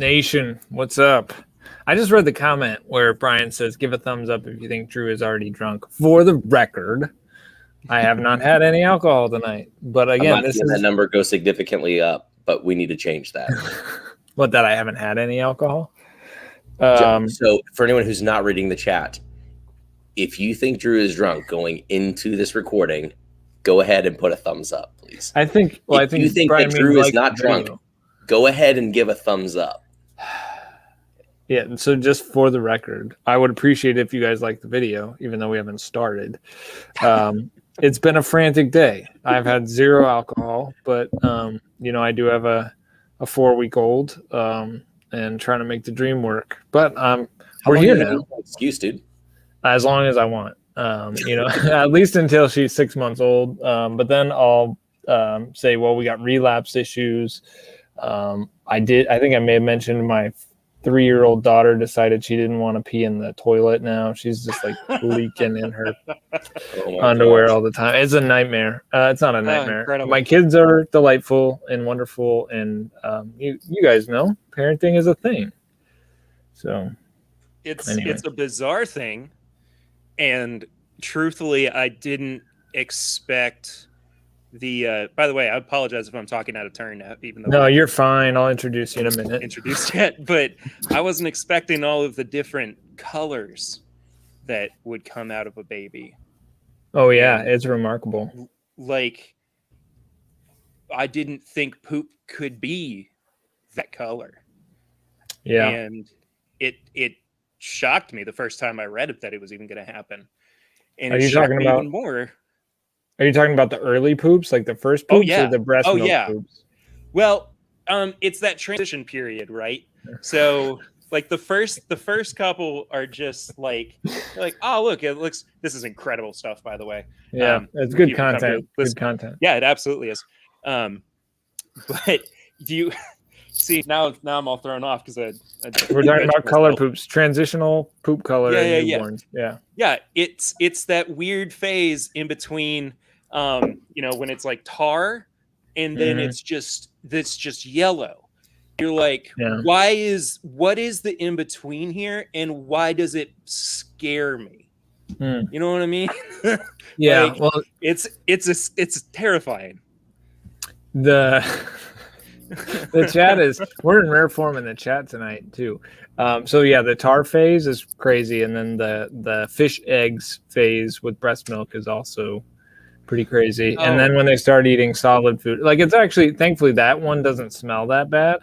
Nation, what's up? I just read the comment where Brian says, give a thumbs up if you think Drew is already drunk. For the record, I have not had any alcohol tonight. But again, I'm not seeing that number go significantly up, but we need to change that. What, that I haven't had any alcohol? So for anyone who's not reading the chat, if you think Drew is drunk going into this recording, go ahead and put a thumbs up, please. I think you think Brian that Drew is like not drunk, go ahead and give a thumbs up. Yeah, and so just for the record, I would appreciate it if you guys like the video, even though we haven't started. It's been a frantic day. I've had zero alcohol, but I do have a 4-week-old and trying to make the dream work. But we're here now. Excuse, dude. As long as I want, at least until she's 6 months old. But then I'll say, well, we got relapse issues. I think I may have mentioned my 3-year-old daughter decided she didn't want to pee in the toilet now. She's just like leaking in her underwear all the time. It's a nightmare. It's not a nightmare. My kids are delightful and wonderful, and you guys know parenting is a thing. So it's a bizarre thing, and truthfully, I didn't expect the by the way, I apologize if I'm talking out of turn now, even though you're fine. I'll introduce you in a minute. Introduced yet, but I wasn't expecting all of the different colors that would come out of a baby. Oh yeah, it's remarkable. Like, I didn't think poop could be that color. Yeah, and it shocked me the first time I read it that it was even going to happen. And are you talking about even more? Are you talking about the early poops, like the first poops, or the breast milk poops? Well, it's that transition period, right? So, like the first couple are just like, oh look, this is incredible stuff, by the way. Yeah, it's good content. Good content. Yeah, it absolutely is. But do you see now? I'm all thrown off because we're talking about color poops, transitional poop color. Newborns. Yeah. It's that weird phase in between. When it's like tar and then it's just yellow. You're like, what is the in between here, and why does it scare me? You know what I mean? Yeah. Well, it's terrifying. The chat we're in rare form in the chat tonight too. So yeah, the tar phase is crazy, and then the fish eggs phase with breast milk is also pretty crazy. And then when they start eating solid food, like, it's actually, thankfully that one doesn't smell that bad.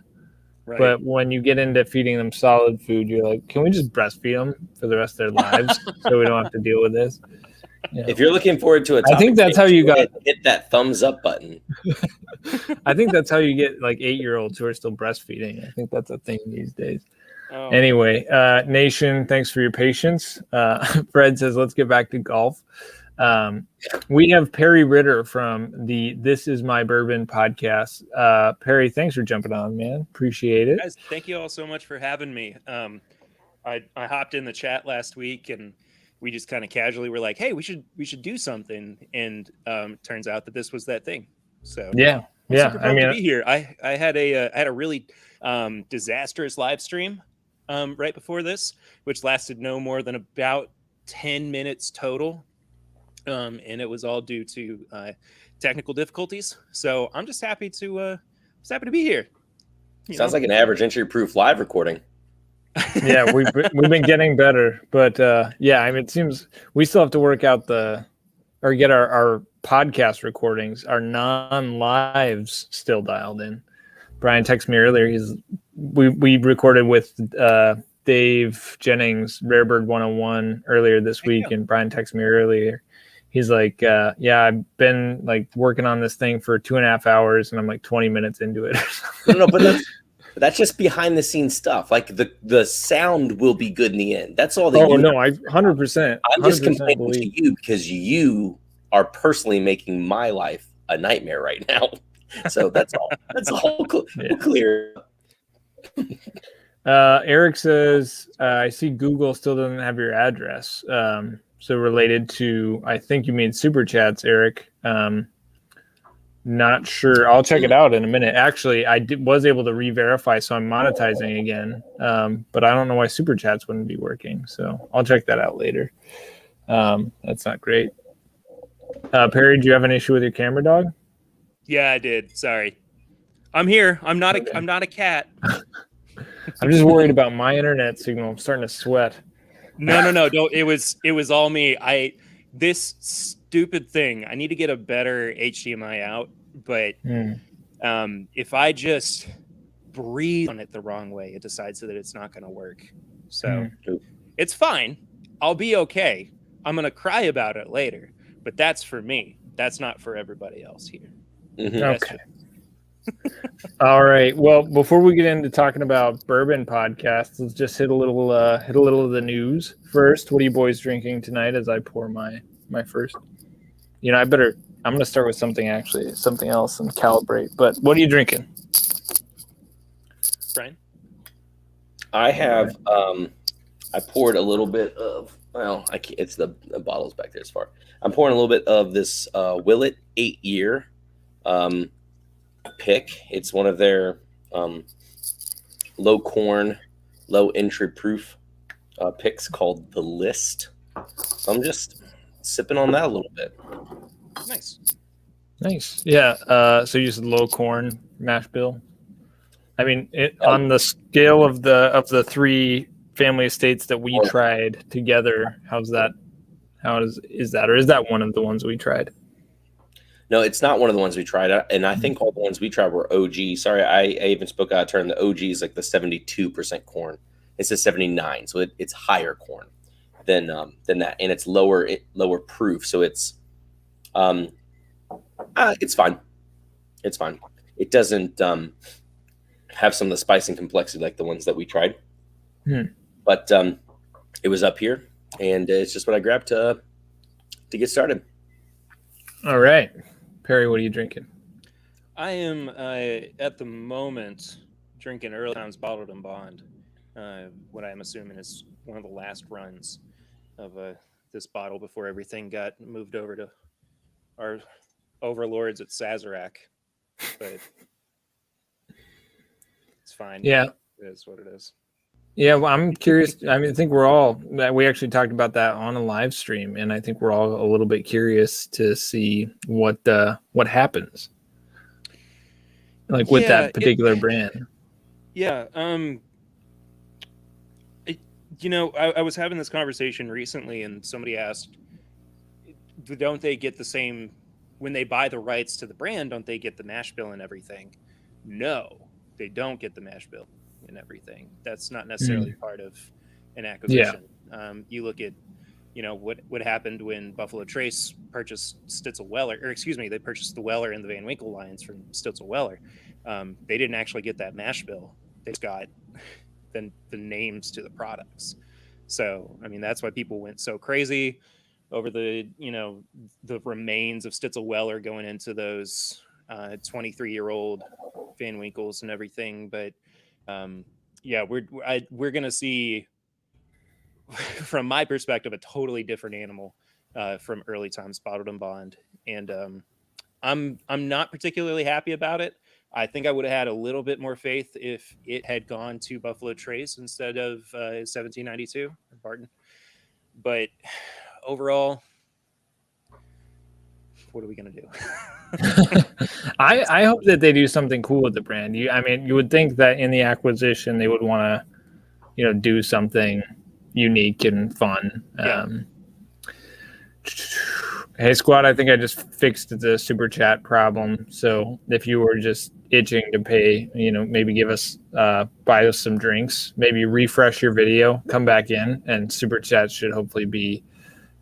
Right. But when you get into feeding them solid food, you're like, can we just breastfeed them for the rest of their lives so we don't have to deal with this? If you're looking forward to it, I think that's how you hit that thumbs up button. I think that's how you get like 8-year-olds who are still breastfeeding. I think that's a thing these days. Anyway, Nation, thanks for your patience. Fred says, let's get back to golf. We have Perry Ritter from the This Is My Bourbon podcast. Perry, thanks for jumping on, man. Appreciate it. Guys, thank you all so much for having me. I hopped in the chat last week, and we just kind of casually were like, hey, we should do something. And turns out that this was that thing. So yeah. I mean, to be here. I had a really disastrous live stream right before this, which lasted no more than about 10 minutes total. And it was all due to technical difficulties. So I'm just happy to be here. Sounds like an average entry-proof live recording. Yeah, we've been getting better, but I mean, it seems we still have to work out get our podcast recordings, our non-lives still dialed in. Brian texted me earlier. We recorded with Dave Jennings, Rarebird 101 earlier this week, and Brian texted me earlier. He's like, I've been like working on this thing for 2.5 hours, and I'm like 20 minutes into it. No, but that's just behind the scenes stuff. Like the sound will be good in the end. That's all. I 100%. I'm just complaining to you because you are personally making my life a nightmare right now. So that's all. That's all clear. Eric says, I see Google still doesn't have your address. So related to, I think you mean super chats, Eric. Not sure. I'll check it out in a minute. Actually, was able to re-verify, so I'm monetizing again. But I don't know why Super Chats wouldn't be working. So I'll check that out later. That's not great. Perry, do you have an issue with your camera, dog? Yeah, I did. Sorry. I'm here. I'm not a cat. I'm just worried about my internet signal. I'm starting to sweat. No. Don't. It was all me. This stupid thing. I need to get a better HDMI out, but if I just breathe on it the wrong way, it decides that it's not going to work. So it's fine. I'll be okay. I'm going to cry about it later, but that's for me. That's not for everybody else here. Mm-hmm. Okay. All right. Well, before we get into talking about Bourbon Podcast, let's just hit a little of the news first. What are you boys drinking tonight? As I pour my first. I'm going to start with something else and calibrate. But what are you drinking, Brian? I have. I poured a little bit of. Well, I can't, it's the bottle's back there as far. I'm pouring a little bit of this Willet 8-year. Pick. It's one of their low corn, low entry proof picks called the List. So I'm just sipping on that a little bit. Nice. Yeah. So you said low corn mash bill. I mean, on the scale of the three family estates that we tried together, how's that? Is that, or is that one of the ones we tried? No, it's not one of the ones we tried. And I think all the ones we tried were OG. Sorry, I even spoke out of turn. The OG is like the 72% corn. It's a 79, so it's higher corn than that, and it's lower proof. So it's fine. It's fine. It doesn't have some of the spice and complexity like the ones that we tried. But it was up here, and it's just what I grabbed to get started. All right. Perry, what are you drinking? I am at the moment drinking Early Times Bottled and Bond. What I'm assuming is one of the last runs of this bottle before everything got moved over to our overlords at Sazerac. But it's fine. Yeah, it is what it is. Yeah, well, I'm curious. I mean, I think we actually talked about that on a live stream, and I think we're all a little bit curious to see what happens, like with that particular brand. Yeah. I was having this conversation recently, and somebody asked, don't they get the same when they buy the rights to the brand? Don't they get the mash bill and everything? No, they don't get the mash bill and everything. That's not necessarily part of an acquisition. You look at, what happened when Buffalo Trace purchased Stitzel Weller, they purchased the Weller and the Van Winkle lines from Stitzel Weller. They didn't actually get that mash bill. They just got the names to the products. So, I mean, that's why people went so crazy over the remains of Stitzel Weller going into those 23-year-old Van Winkles and everything. But we're going to see, from my perspective, a totally different animal from Early Times Bottled and Bond. And I'm not particularly happy about it. I think I would have had a little bit more faith if it had gone to Buffalo Trace instead of 1792 Barton. But overall, what are we going to do? I hope that they do something cool with the brand. You would think that in the acquisition they would want to, do something unique and fun. Yeah. Hey squad, I think I just fixed the super chat problem. So if you were just itching to pay, maybe give us buy us some drinks, maybe refresh your video, come back in, and super chats should hopefully be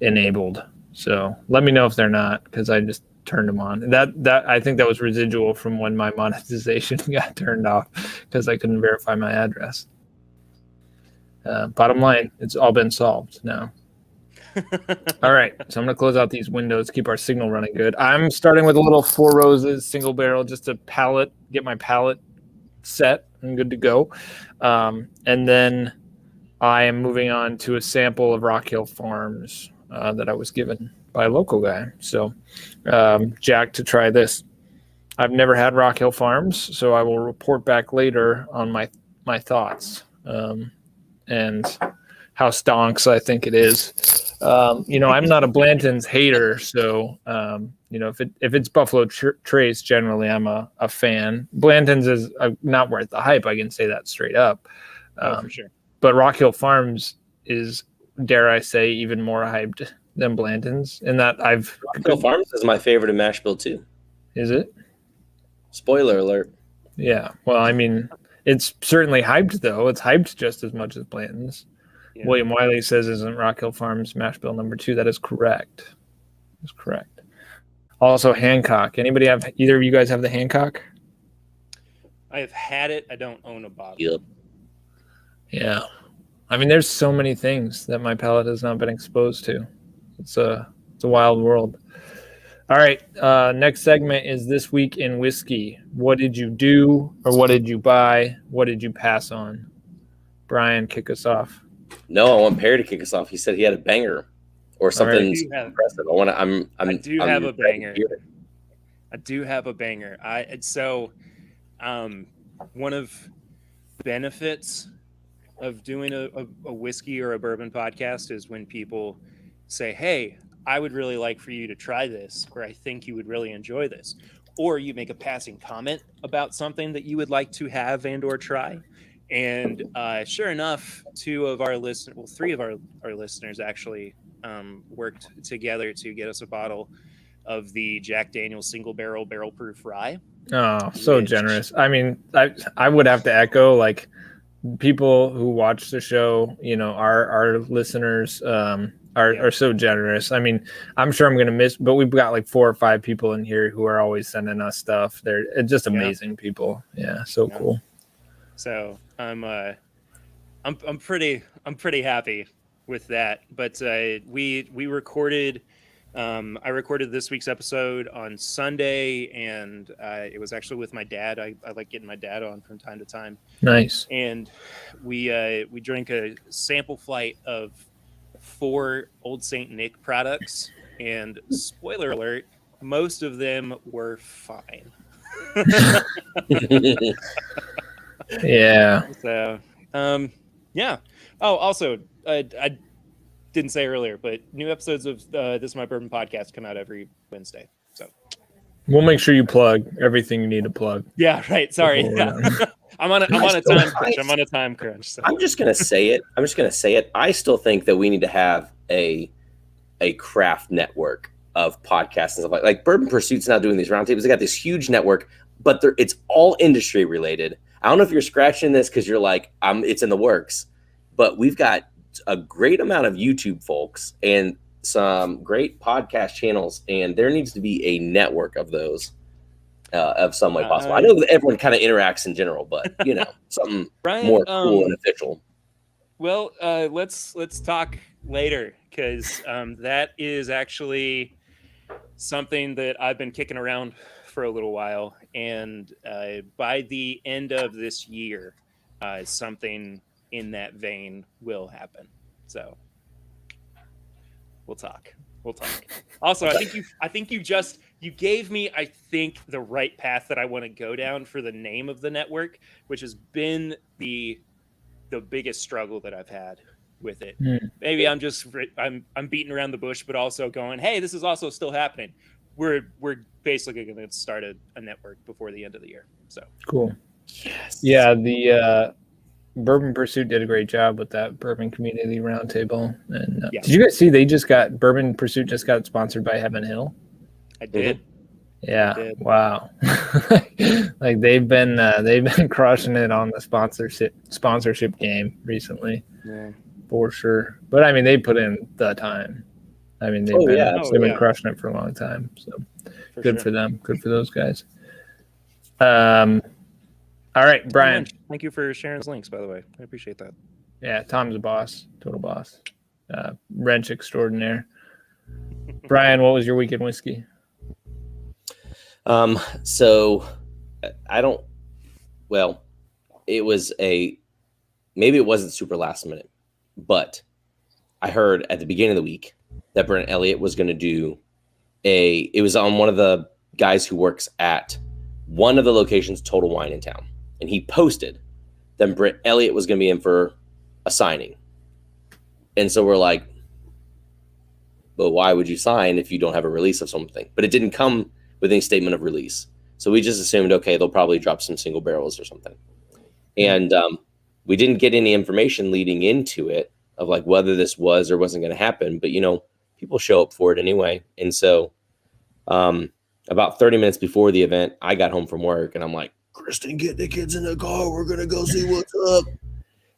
enabled. So let me know if they're not, because I just turned them on. That I think that was residual from when my monetization got turned off because I couldn't verify my address. Bottom line, it's all been solved now. All right, so I'm going to close out these windows, keep our signal running good. I'm starting with a little Four Roses single barrel, just to get my palate set and good to go. And then I am moving on to a sample of Rock Hill Farms that I was given by a local guy. So, Jack, to try this. I've never had Rock Hill Farms, so I will report back later on my thoughts and how stonks I think it is. I'm not a Blanton's hater, so if it's Buffalo Trace, generally I'm a fan. Blanton's is not worth the hype. I can say that straight up. For sure. But Rock Hill Farms is, dare I say, even more hyped than Blanton's. In that Rock Hill Farms is my favorite in mash bill too. Is it? Spoiler alert. Yeah. Well, I mean, it's certainly hyped though. It's hyped just as much as Blanton's. Yeah. William Wiley says, "Isn't Rock Hill Farms mash bill number 2?" That is correct. That's correct. Also, Hancock. Either of you guys have the Hancock? I have had it. I don't own a bottle. Yep. Yeah. I mean, there's so many things that my palate has not been exposed to. It's a wild world. All right. Next segment is This Week in Whiskey. What did you do, or what did you buy? What did you pass on? Brian, kick us off. No, I want Perry to kick us off. He said he had a banger or something impressive. I do have a banger. I do have a banger. One of the benefits of doing a whiskey or a bourbon podcast is when people say, "Hey, I would really like for you to try this," or "I think you would really enjoy this," or you make a passing comment about something that you would like to have and or try. And sure enough, three of our listeners actually worked together to get us a bottle of the Jack Daniel's Single Barrel Proof Rye. Oh, so generous. I mean, I would have to echo, like, people who watch the show, our listeners are so generous. I mean, I'm sure I'm going to miss, but we've got like 4 or 5 people in here who are always sending us stuff. They're just amazing people. Yeah. So cool. So I'm pretty happy with that. But we recorded. I recorded this week's episode on Sunday, and it was actually with my dad. I like getting my dad on from time to time. Nice. And we drank a sample flight of 4 Old St. Nick products, and spoiler alert, most of them were fine. Yeah. So, yeah. Oh, also, I didn't say earlier, but new episodes of This My Bourbon podcast come out every Wednesday. So we'll make sure you plug everything you need to plug. Yeah, right. Sorry. Yeah. I'm on a time crunch. So. I'm just gonna say it. I still think that we need to have a craft network of podcasts and stuff like Bourbon Pursuit's now doing these roundtables. They got this huge network, but it's all industry related. I don't know if you're scratching this because you're like, it's in the works, but we've got a great amount of YouTube folks and some great podcast channels, and there needs to be a network of those of some way possible. I know that everyone kind of interacts in general, but something Brian, more cool and official. Well, let's talk later, because that is actually something that I've been kicking around for a little while, and by the end of this year, something in that vein will happen. So we'll talk. Also, I think you gave me, I think, the right path that I want to go down for the name of the network, which has been the biggest struggle that I've had with it. Maybe I'm beating around the bush, but also going, hey, this is also still happening. We're basically going to start a network before the end of the year. So cool. Yes. Yeah, the Bourbon Pursuit did a great job with that Bourbon Community Roundtable. And did you guys see Bourbon Pursuit just got sponsored by Heaven Hill? I did. Yeah. I did. Wow. Like they've been crushing it on the sponsorship game recently. Yeah. For sure. But I mean, they put in the time. I mean, they've been crushing it for a long time. So good for them. Good for those guys. All right, Brian. Thank you for sharing his links, by the way. I appreciate that. Yeah, Tom's a boss. Total boss. Wrench extraordinaire. Brian, what was your weekend whiskey? So maybe it wasn't super last minute, but I heard at the beginning of the week that Brent Elliott was going to do it was on one of the guys who works at one of the locations, Total Wine in town, and he posted. Then Britt Elliott was going to be in for a signing, and so we're like, but why would you sign if you don't have a release of something? But it didn't come with any statement of release. So we just assumed, okay, they'll probably drop some single barrels or something. And we didn't get any information leading into it of like whether this was or wasn't going to happen. But, people show up for it anyway. And so about 30 minutes before the event, I got home from work and I'm like, Kristen, get the kids in the car. We're going to go see what's up.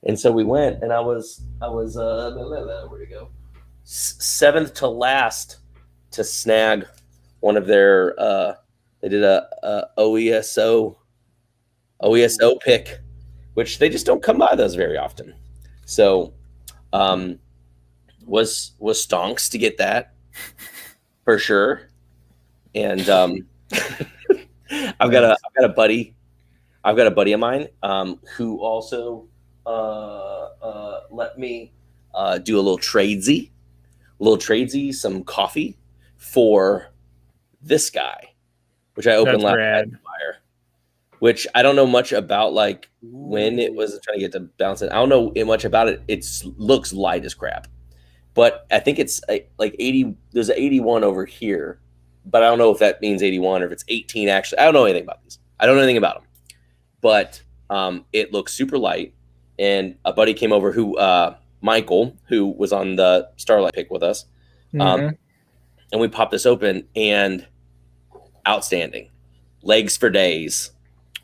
And so we went, and I was where'd it go? Seventh to last to snag one of their they did a OESO pick, which they just don't come by those very often. So was stonks to get that for sure. And I've got a buddy of mine who also let me do a little tradesy, some coffee for this guy, which I opened last night. Which I don't know much about, like when it was trying to get to balance it. I don't know much about it. It looks light as crap, but I think it's like 80. There's an 81 over here, but I don't know if that means 81 or if it's 18. Actually, I don't know anything about these. I don't know anything about them, but it looks super light. And a buddy came over who. Michael, who was on the Starlight pick with us, and we popped this open, and outstanding, legs for days.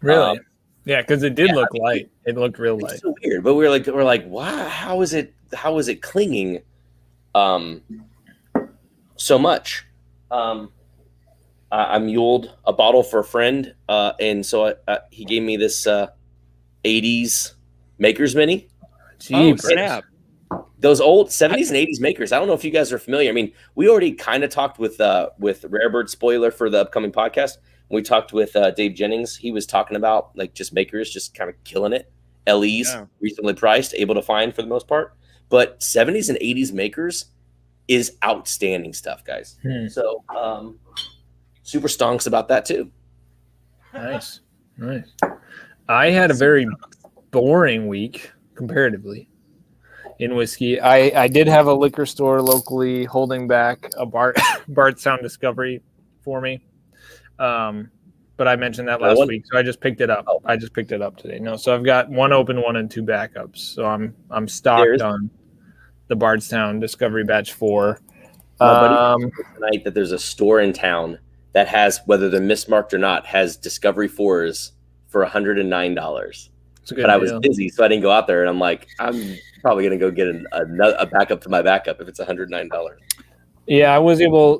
Really? Yeah, because it did look light. It looked real light. So weird, but we're like, wow, how is it clinging, so much? I muled a bottle for a friend, and so he gave me this 80s Maker's Mini. Oh, snap. Those old 70s and 80s makers. I don't know if you guys are familiar. I mean, we already kind of talked with Rarebird spoiler for the upcoming podcast. We talked with Dave Jennings. He was talking about like just makers, just kind of killing it. LEs, reasonably priced, able to find for the most part. But 70s and 80s makers is outstanding stuff, guys. So super stonks about that too. Nice. I had a very boring week comparatively in whiskey. I did have a liquor store locally holding back a Bardstown Discovery for me. But I mentioned that last week, so I just picked it up. I just picked it up today. No, so I've got one open one and two backups. So I'm stocked on the Bardstown Discovery Batch 4. Tonight that there's a store in town that has, whether they're mismarked or not, has Discovery 4s for $109. But I was busy, so I didn't go out there. And I'm like, I'm probably going to go get a backup to my backup if it's $109. Yeah, I was able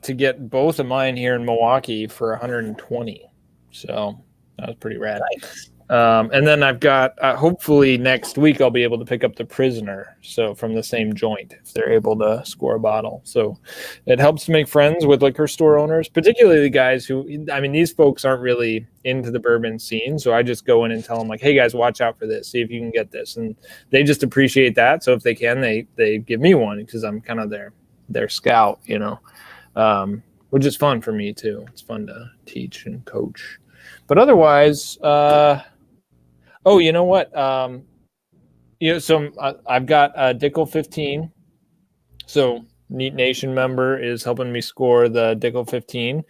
to get both of mine here in Milwaukee for $120. So that was pretty rad. Nice. And then I've got, hopefully next week, I'll be able to pick up the Prisoner. So from the same joint, if they're able to score a bottle. So it helps to make friends with liquor store owners, particularly the guys who, I mean, these folks aren't really into the bourbon scene. So I just go in and tell them like, hey guys, watch out for this. See if you can get this. And they just appreciate that. So if they can, they give me one because I'm kind of their scout, which is fun for me too. It's fun to teach and coach. But otherwise, you know what? So I've got a Dickel 15. So Neat Nation member is helping me score the Dickel 15.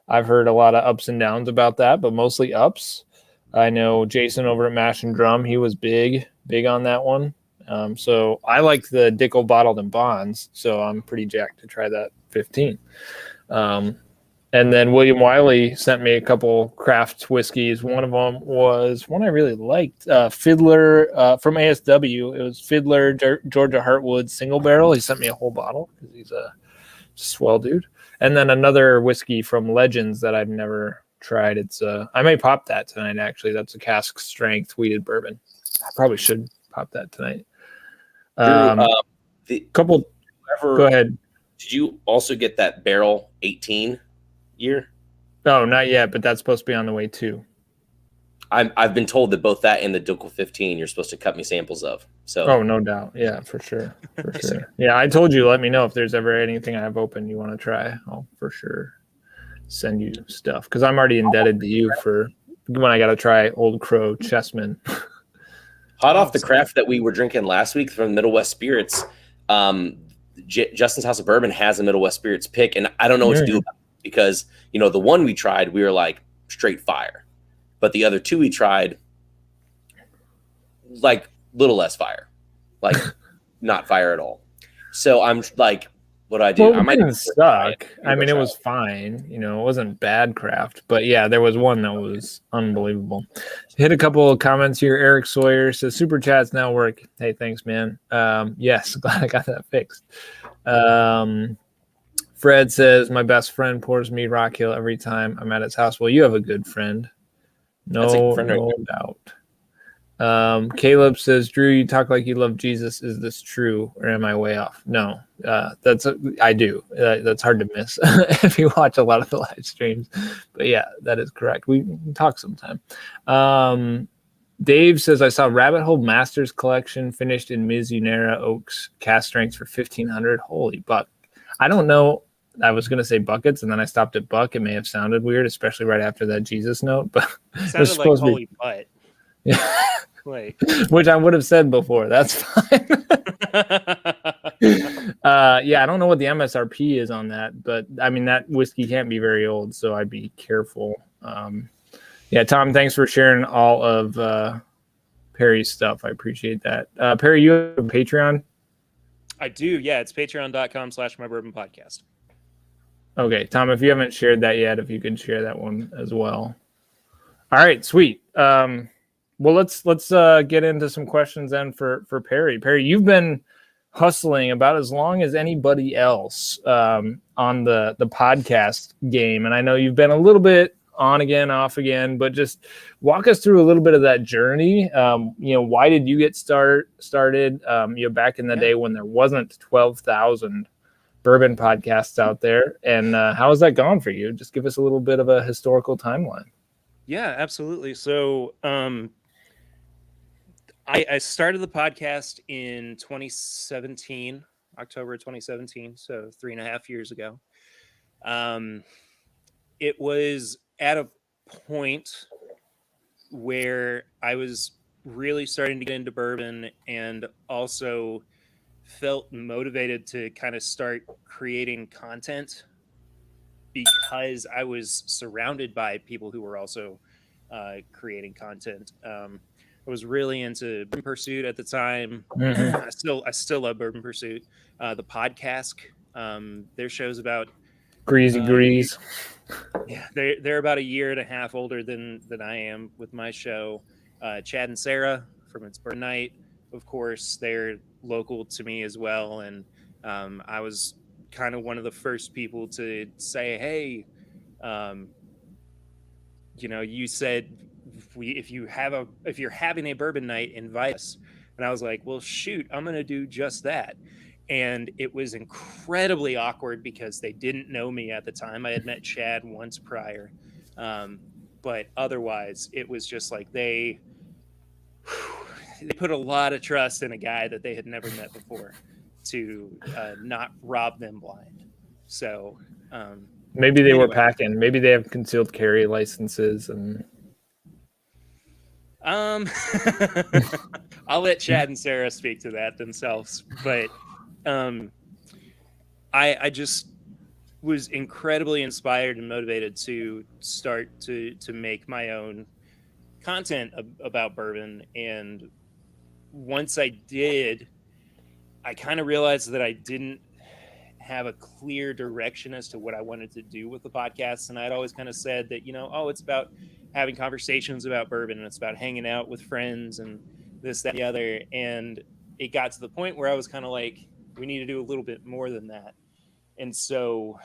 I've heard a lot of ups and downs about that, but mostly ups. I know Jason over at Mash and Drum, he was big on that one. So I like the Dickel bottled in bonds, so I'm pretty jacked to try that 15. And then William Wiley sent me a couple craft whiskeys. One of them was one I really liked, Fiddler from ASW. It was Fiddler Georgia Heartwood single barrel. He sent me a whole bottle because he's a swell dude. And then another whiskey from Legends that I've never tried. It's I may pop that tonight, actually. That's a cask strength wheated bourbon. I probably should pop that tonight. Go ahead. Did you also get that barrel 18 year? No, not yet, but that's supposed to be on the way too. I've been told that both that and the Dickel 15 you're supposed to cut me samples of. So no doubt. Yeah, for sure. Yeah, I told you, let me know if there's ever anything I have open you want to try. I'll for sure send you stuff because I'm already indebted to you for when I got to try Old Crow Chessman. Hot off the craft that we were drinking last week from Middle West Spirits, Justin's House of Bourbon has a Middle West Spirits pick, and I don't know what to do about it because, the one we tried, we were like straight fire. But the other two we tried, like little less fire, like not fire at all. So I'm like, what do I do? Well, I didn't suck. I mean, it was fine. It wasn't bad craft. But yeah, there was one that was unbelievable. Hit a couple of comments here. Eric Sawyer says, Super Chats now work. Hey, thanks, man. Yes, glad I got that fixed. Fred says, my best friend pours me Rock Hill every time I'm at his house. Well, you have a good friend. No doubt. Caleb says, Drew, you talk like you love Jesus. Is this true, or am I way off? No, I do. That's hard to miss if you watch a lot of the live streams. But yeah, that is correct. We talk sometime. Dave says, I saw Rabbit Hole Masters Collection finished in Mizunara Oaks cast strengths for $1,500. Holy buck! I don't know. I was going to say buckets, and then I stopped at buck. It may have sounded weird, especially right after that Jesus note. But it sounded like holy butt. Yeah. Which I would have said before. That's fine. Yeah, I don't know what the MSRP is on that, but I mean that whiskey can't be very old, so I'd be careful. Yeah, Tom, thanks for sharing all of Perry's stuff. I appreciate that. Perry, you have a Patreon? I do. Yeah, it's patreon.com/My Bourbon Podcast. Okay, Tom, if you haven't shared that yet, if you could share that one as well. All right, sweet. Well, let's get into some questions then for Perry. Perry, you've been hustling about as long as anybody else on the podcast game, and I know you've been a little bit on again, off again, but just walk us through a little bit of that journey. Why did you get started? Back in the day when there wasn't 12,000 bourbon podcasts out there, and how has that gone for you? Just give us a little bit of a historical timeline. Yeah, absolutely. So I started the podcast in 2017, October 2017, so 3.5 years ago. It was at a point where I was really starting to get into bourbon and also felt motivated to kind of start creating content because I was surrounded by people who were also creating content. I was really into Bourbon Pursuit at the time. Mm-hmm. I still love Bourbon Pursuit. The podcast, their show's about Greasy Grease. Yeah, they're about 1.5 years older than I am with my show. Chad and Sarah from It's Bourbon Night, of course, they're local to me as well, and I was kind of one of the first people to say, hey, you said if you're having a bourbon night, invite us. And I was like, well, shoot, I'm going to do just that. And it was incredibly awkward because they didn't know me at the time. I had met Chad once prior. But otherwise, it was just like they put a lot of trust in a guy that they had never met before to not rob them blind. So maybe they were packing. Maybe they have concealed carry licenses and. I'll let Chad and Sarah speak to that themselves, but I just was incredibly inspired and motivated to start to make my own content about bourbon. And once I did, I kind of realized that I didn't have a clear direction as to what I wanted to do with the podcast. And I'd always kind of said that, it's about having conversations about bourbon and it's about hanging out with friends and this, that, and the other. And it got to the point where I was kind of like, we need to do a little bit more than that. And so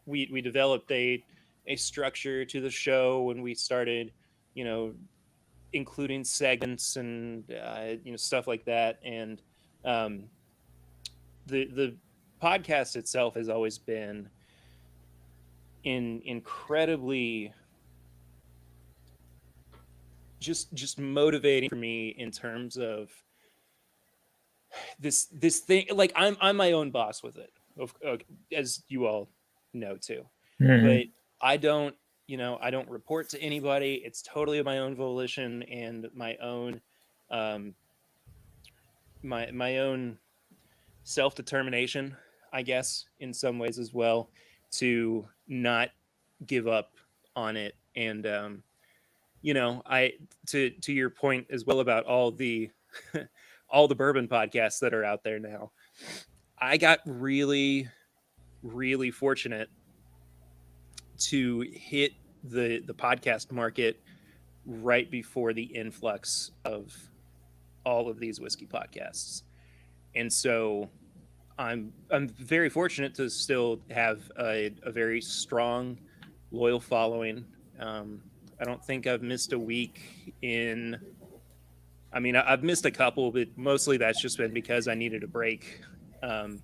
we developed a structure to the show, and we started, including segments and, stuff like that. And the podcast itself has always been incredibly just motivating for me in terms of this thing. Like I'm my own boss with it, as you all no to. Mhm. But I don't report to anybody. It's totally of my own volition and my own my own self-determination, I guess, in some ways as well, to not give up on it. And I to your point as well about all the all the bourbon podcasts that are out there now. I got really, really fortunate to hit the podcast market right before the influx of all of these whiskey podcasts. And so I'm very fortunate to still have a very strong, loyal following. I don't think I've missed a week in. I mean, I've missed a couple, but mostly that's just been because I needed a break. Um,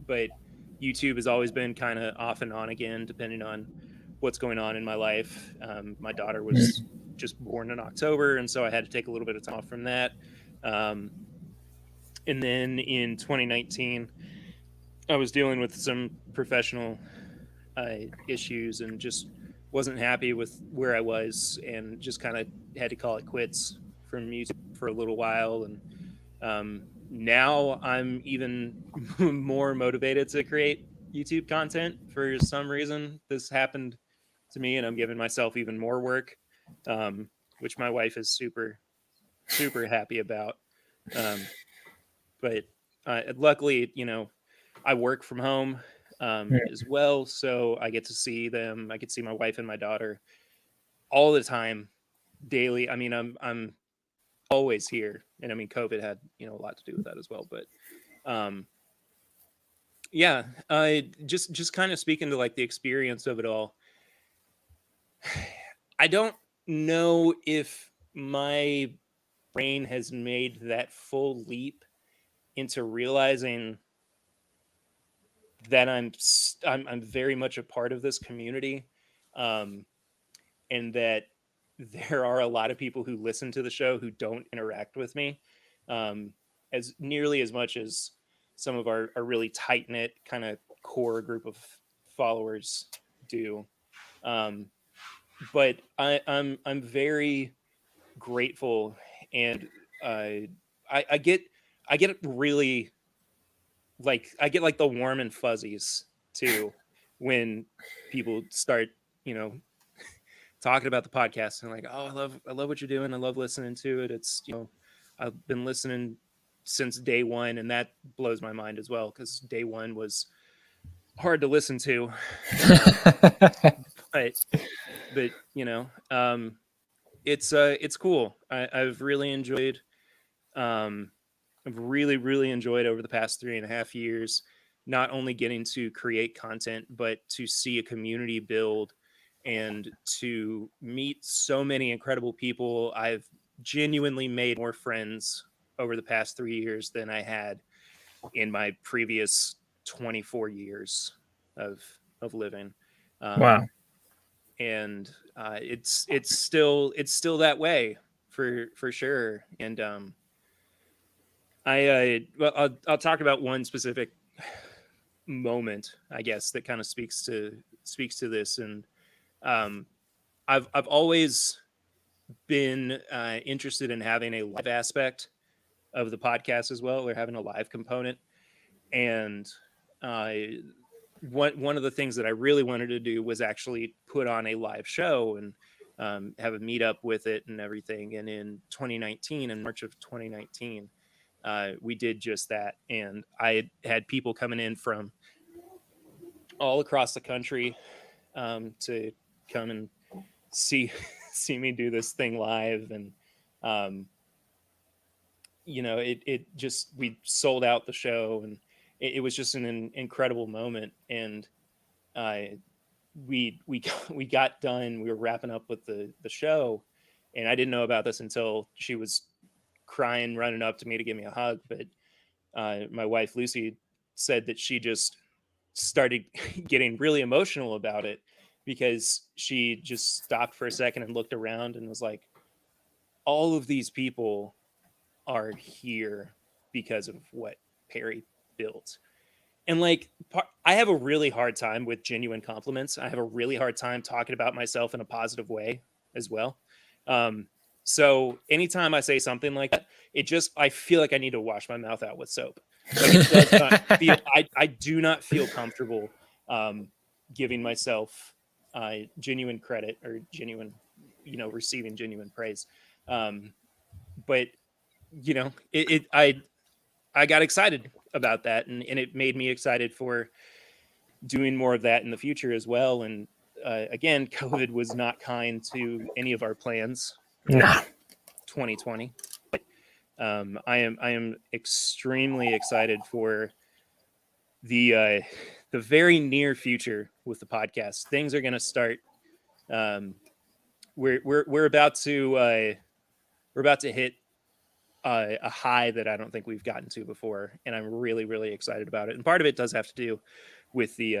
but YouTube has always been kind of off and on again, depending on what's going on in my life. My daughter was just born in October, and so I had to take a little bit of time off from that. Um, and then in 2019, I was dealing with some professional issues and just wasn't happy with where I was, and just kind of had to call it quits from music for a little while. And now I'm even more motivated to create YouTube content. For some reason, this happened to me, and I'm giving myself even more work, which my wife is super, super happy about. But luckily, I work from home as well, so I get to see them. I get to see my wife and my daughter all the time, daily. I mean, I'm always here, and I mean, COVID had a lot to do with that as well. But yeah, I just kind of speaking to like the experience of it all. I don't know if my brain has made that full leap into realizing that I'm very much a part of this community, and that there are a lot of people who listen to the show who don't interact with me as nearly as much as some of our really tight knit kind of core group of followers do. But I'm very grateful, and I get really I get like the warm and fuzzies too when people start talking about the podcast and like, oh, I love what you're doing, I love listening to it. It's I've been listening since day one, and that blows my mind as well, because day one was hard to listen to. but it's cool. I've really enjoyed I've really, really enjoyed over the past 3.5 years, not only getting to create content, but to see a community build and to meet so many incredible people. I've genuinely made more friends over the past 3 years than I had in my previous 24 years of living. Wow. And it's still that way for sure. And I'll talk about one specific moment, I guess, that kind of speaks to this. And I've always been interested in having a live aspect of the podcast as well, or having a live component. And one of the things that I really wanted to do was actually put on a live show and have a meetup with it and everything. And in 2019, in March of 2019, we did just that. And I had people coming in from all across the country to come and see me do this thing live. And it just, we sold out the show, and it was just an incredible moment. And we got done. We were wrapping up with the show, and I didn't know about this until she was crying, running up to me to give me a hug. But my wife Lucy said that she just started getting really emotional about it, because she just stopped for a second and looked around and was like, all of these people are here because of what Perry built. And like, I have a really hard time with genuine compliments. I have a really hard time talking about myself in a positive way as well. So anytime I say something like that, I feel like I need to wash my mouth out with soap. Like, it does not feel, I do not feel comfortable giving myself genuine credit or genuine, receiving genuine praise. But I got excited about that, and it made me excited for doing more of that in the future as well. And again, COVID was not kind to any of our plans in 2020. But I am extremely excited for the very near future with the podcast. Things are going to start. We're about to hit a high that I don't think we've gotten to before, and I'm really, really excited about it. And part of it does have to do with the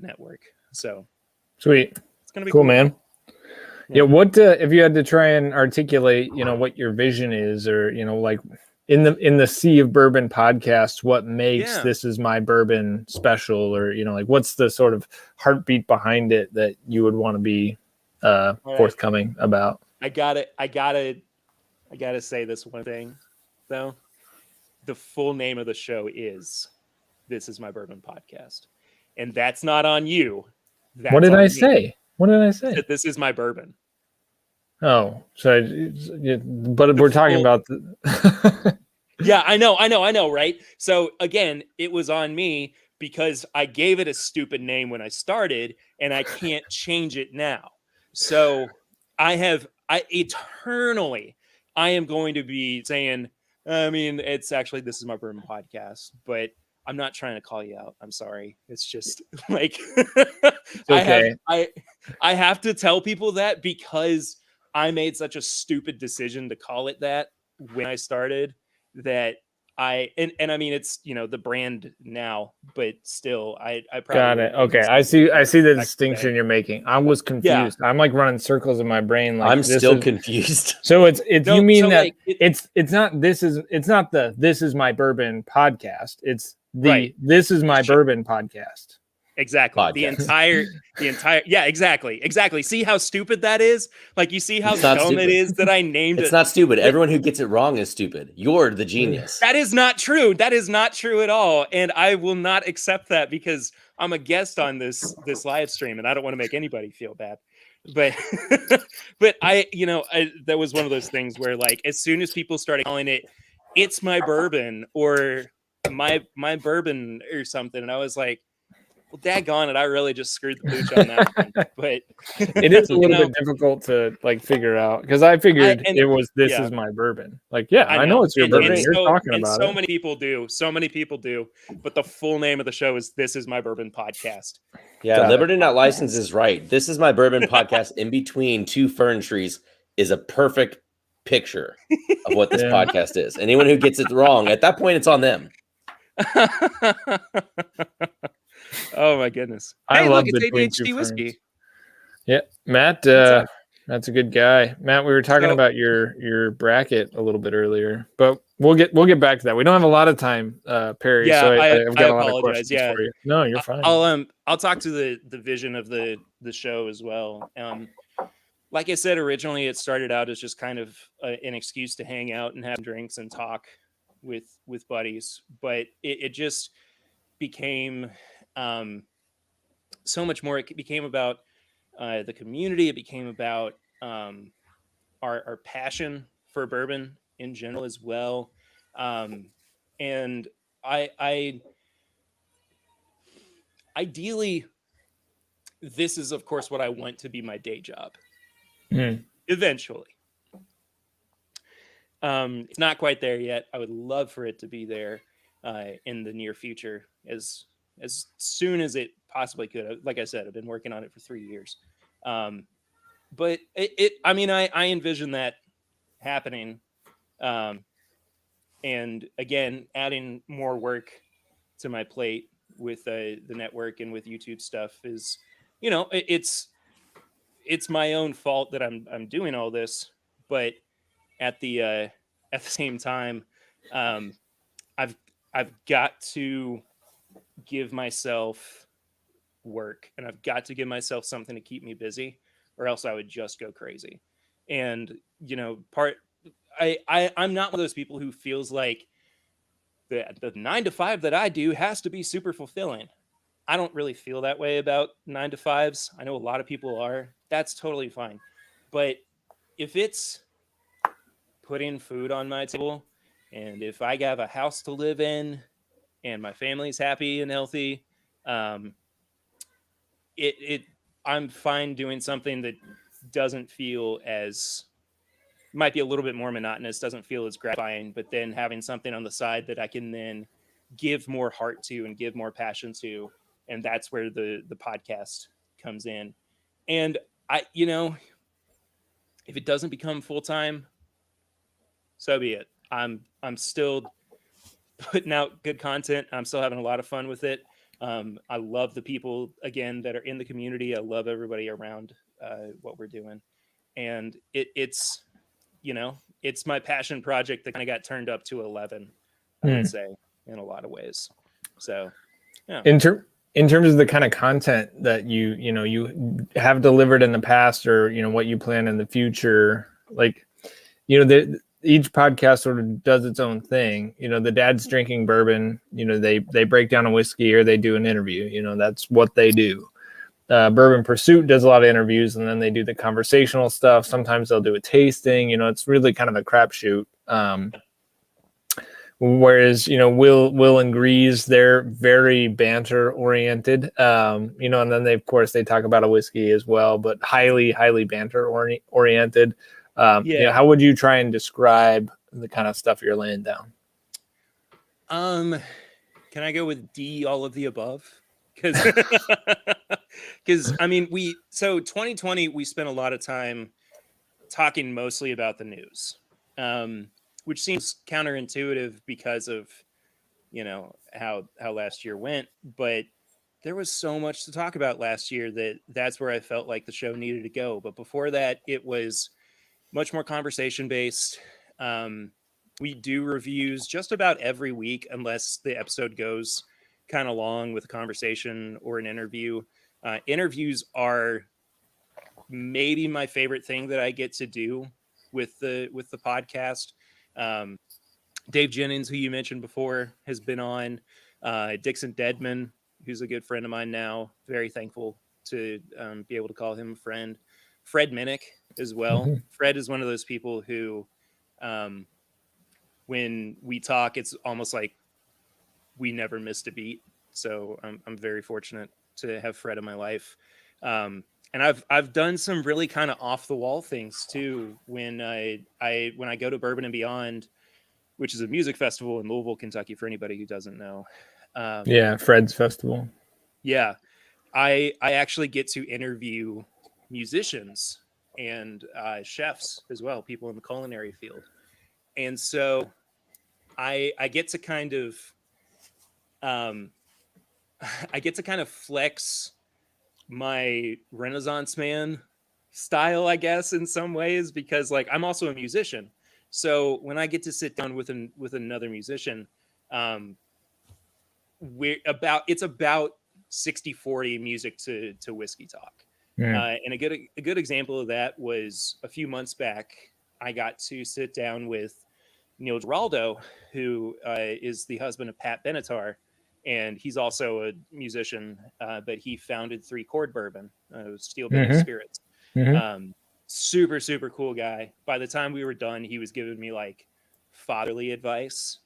network. So sweet, it's gonna be cool, man. Yeah. What if you had to try and articulate, what your vision is, or like in the Sea of Bourbon podcast, what makes This Is My Bourbon special, or like what's the sort of heartbeat behind it that you would want to be forthcoming about? I gotta say this one thing, though. The full name of the show is This Is My Bourbon Podcast. And that's not on you. That's what did I me. say? What did I say? This is my bourbon. Oh, so but we're talking about Yeah, I know, right? So again, it was on me because I gave it a stupid name when I started, and I can't change it now. So I am going to be saying, it's actually This Is My Bourbon Podcast, but I'm not trying to call you out. I'm sorry. It's just like, it's okay. I have to tell people that because I made such a stupid decision to call it that when I started, that it's, the brand now, but still I probably got it. Okay. I see the distinction you're making. I was confused. Yeah. I'm like running circles in my brain. Like, I'm still confused. So it's no, you mean so that like, it's not the This Is My Bourbon podcast. It's the This Is My Bourbon podcast. Exactly. Podcast. The entire yeah, exactly. See how stupid that is? Like, you see how dumb it is that I named it. It's not stupid. Everyone who gets it wrong is stupid. You're the genius. That is not true. That is not true at all. And I will not accept that because I'm a guest on this live stream and I don't want to make anybody feel bad. But but that was one of those things where, like, as soon as people started calling it It's My Bourbon or my bourbon or something, and I was like, well, daggone it, I really just screwed the pooch on that one. But it is a little bit difficult to like figure out, because I figured it was This Is My Bourbon. Like, I know it's your bourbon. You're talking about it. So many people do. But the full name of the show is This Is My Bourbon Podcast. Yeah, Liberty Not Licensed is right. This Is My Bourbon Podcast in between two fern trees is a perfect picture of what this podcast is. Anyone who gets it wrong, at that point, it's on them. Oh my goodness! I love it's ADHD whiskey. Yeah, Matt. That's a good guy, Matt. We were talking about your bracket a little bit earlier, but we'll get back to that. We don't have a lot of time, Perry. Yeah, so I've got a lot of questions for you. No, you're fine. I'll talk to the vision of the show as well. Like I said, originally it started out as just kind of an excuse to hang out and have drinks and talk with buddies, but it just became so much more. It became about the community. It became about our passion for bourbon in general as well. And I ideally, this is of course what I want to be my day job. Eventually. It's not quite there yet. I would love for it to be there in the near future, as soon as it possibly could. Like I said, I've been working on it for 3 years. But I envision that happening. And again, adding more work to my plate with the network and with YouTube stuff is, it's my own fault that I'm doing all this, but at the same time, I've got to give myself work, and I've got to give myself something to keep me busy, or else I would just go crazy. And I'm not one of those people who feels like the 9 to 5 that I do has to be super fulfilling. I don't really feel that way about 9 to 5s. I know a lot of people are. That's totally fine. But if it's putting food on my table, and if I have a house to live in, and my family's happy and healthy, um, I'm fine doing something that doesn't feel as, might be a little bit more monotonous, doesn't feel as gratifying, but then having something on the side that I can then give more heart to and give more passion to. And that's where the podcast comes in. And if it doesn't become full-time, so be it. I'm still putting out good content. I'm still having a lot of fun with it. I love the people, again, that are in the community. I love everybody around what we're doing. And it's my passion project that kind of got turned up to 11, I would say, in a lot of ways. So, yeah. In terms of the kind of content that you have delivered in the past, or what you plan in the future, like each podcast sort of does its own thing. The Dad's Drinking Bourbon, they break down a whiskey or they do an interview. That's what they do. Bourbon Pursuit does a lot of interviews, and then they do the conversational stuff. Sometimes they'll do a tasting. It's really kind of a crapshoot. Whereas Will and Grease, they're very banter oriented. And then they talk about a whiskey as well, but highly banter oriented. How would you try and describe the kind of stuff you're laying down? Can I go with D, all of the above? Because I mean, 2020, we spent a lot of time talking mostly about the news, which seems counterintuitive because of how last year went. But there was so much to talk about last year that's where I felt like the show needed to go. But before that, it was much more conversation based. We do reviews just about every week, unless the episode goes kind of long with a conversation or an interview. Interviews are maybe my favorite thing that I get to do with the podcast. Dave Jennings, who you mentioned before, has been on. Dixon Deadman, who's a good friend of mine now. Very thankful to be able to call him a friend. Fred Minnick as well. Mm-hmm. Fred is one of those people who, when we talk, it's almost like we never missed a beat. So I'm very fortunate to have Fred in my life. And I've done some really kind of off the wall things too. When I go to Bourbon and Beyond, which is a music festival in Louisville, Kentucky, for anybody who doesn't know. Fred's festival. Yeah. I actually get to interview musicians and chefs as well, people in the culinary field. And so I get to kind of flex my Renaissance man style, I guess, in some ways, because like I'm also a musician. So when I get to sit down with another musician, it's about 60-40 music to whiskey talk. Yeah. And a good example of that was a few months back. I got to sit down with Neil Giraldo, who is the husband of Pat Benatar, and he's also a musician, but he founded 3 Chord Bourbon, Steel Bending Spirits. Mm-hmm. Super, super cool guy. By the time we were done, he was giving me like fatherly advice.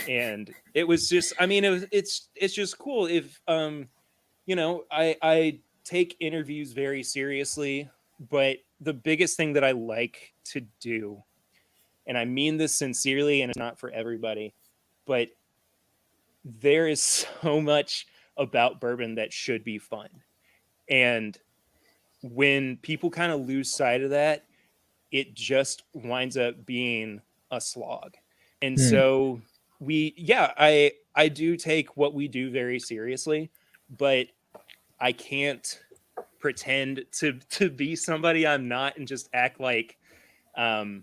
And it was just, I mean, it's just cool. If, I take interviews very seriously, but the biggest thing that I like to do, and I mean this sincerely, and it's not for everybody, but there is so much about bourbon that should be fun. And when people kind of lose sight of that, it just winds up being a slog. And so I do take what we do very seriously, but I can't pretend to be somebody I'm not and just act like I'm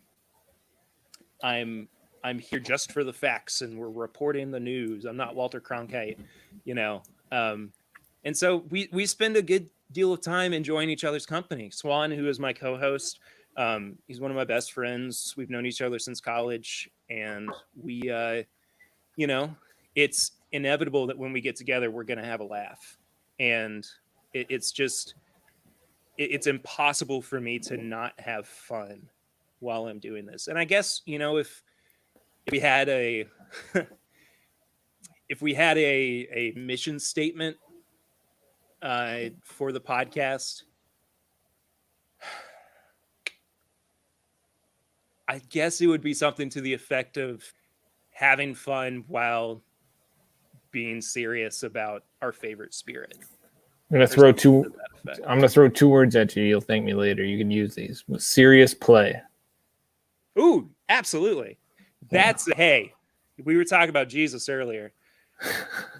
I'm here just for the facts, and we're reporting the news. I'm not Walter Cronkite, you know. And so we spend a good deal of time enjoying each other's company. Swan, who is my co-host, he's one of my best friends. We've known each other since college, and we, you know, it's inevitable that when we get together, we're going to have a laugh. And it's just, it's impossible for me to not have fun while I'm doing this. And I guess, you know, if we had a if we had a mission statement for the podcast, I guess it would be something to the effect of having fun while being serious about our favorite spirit. I'm gonna throw two words at you. You'll thank me later. You can use these. Serious play. Ooh, absolutely. That's hey, we were talking about Jesus earlier.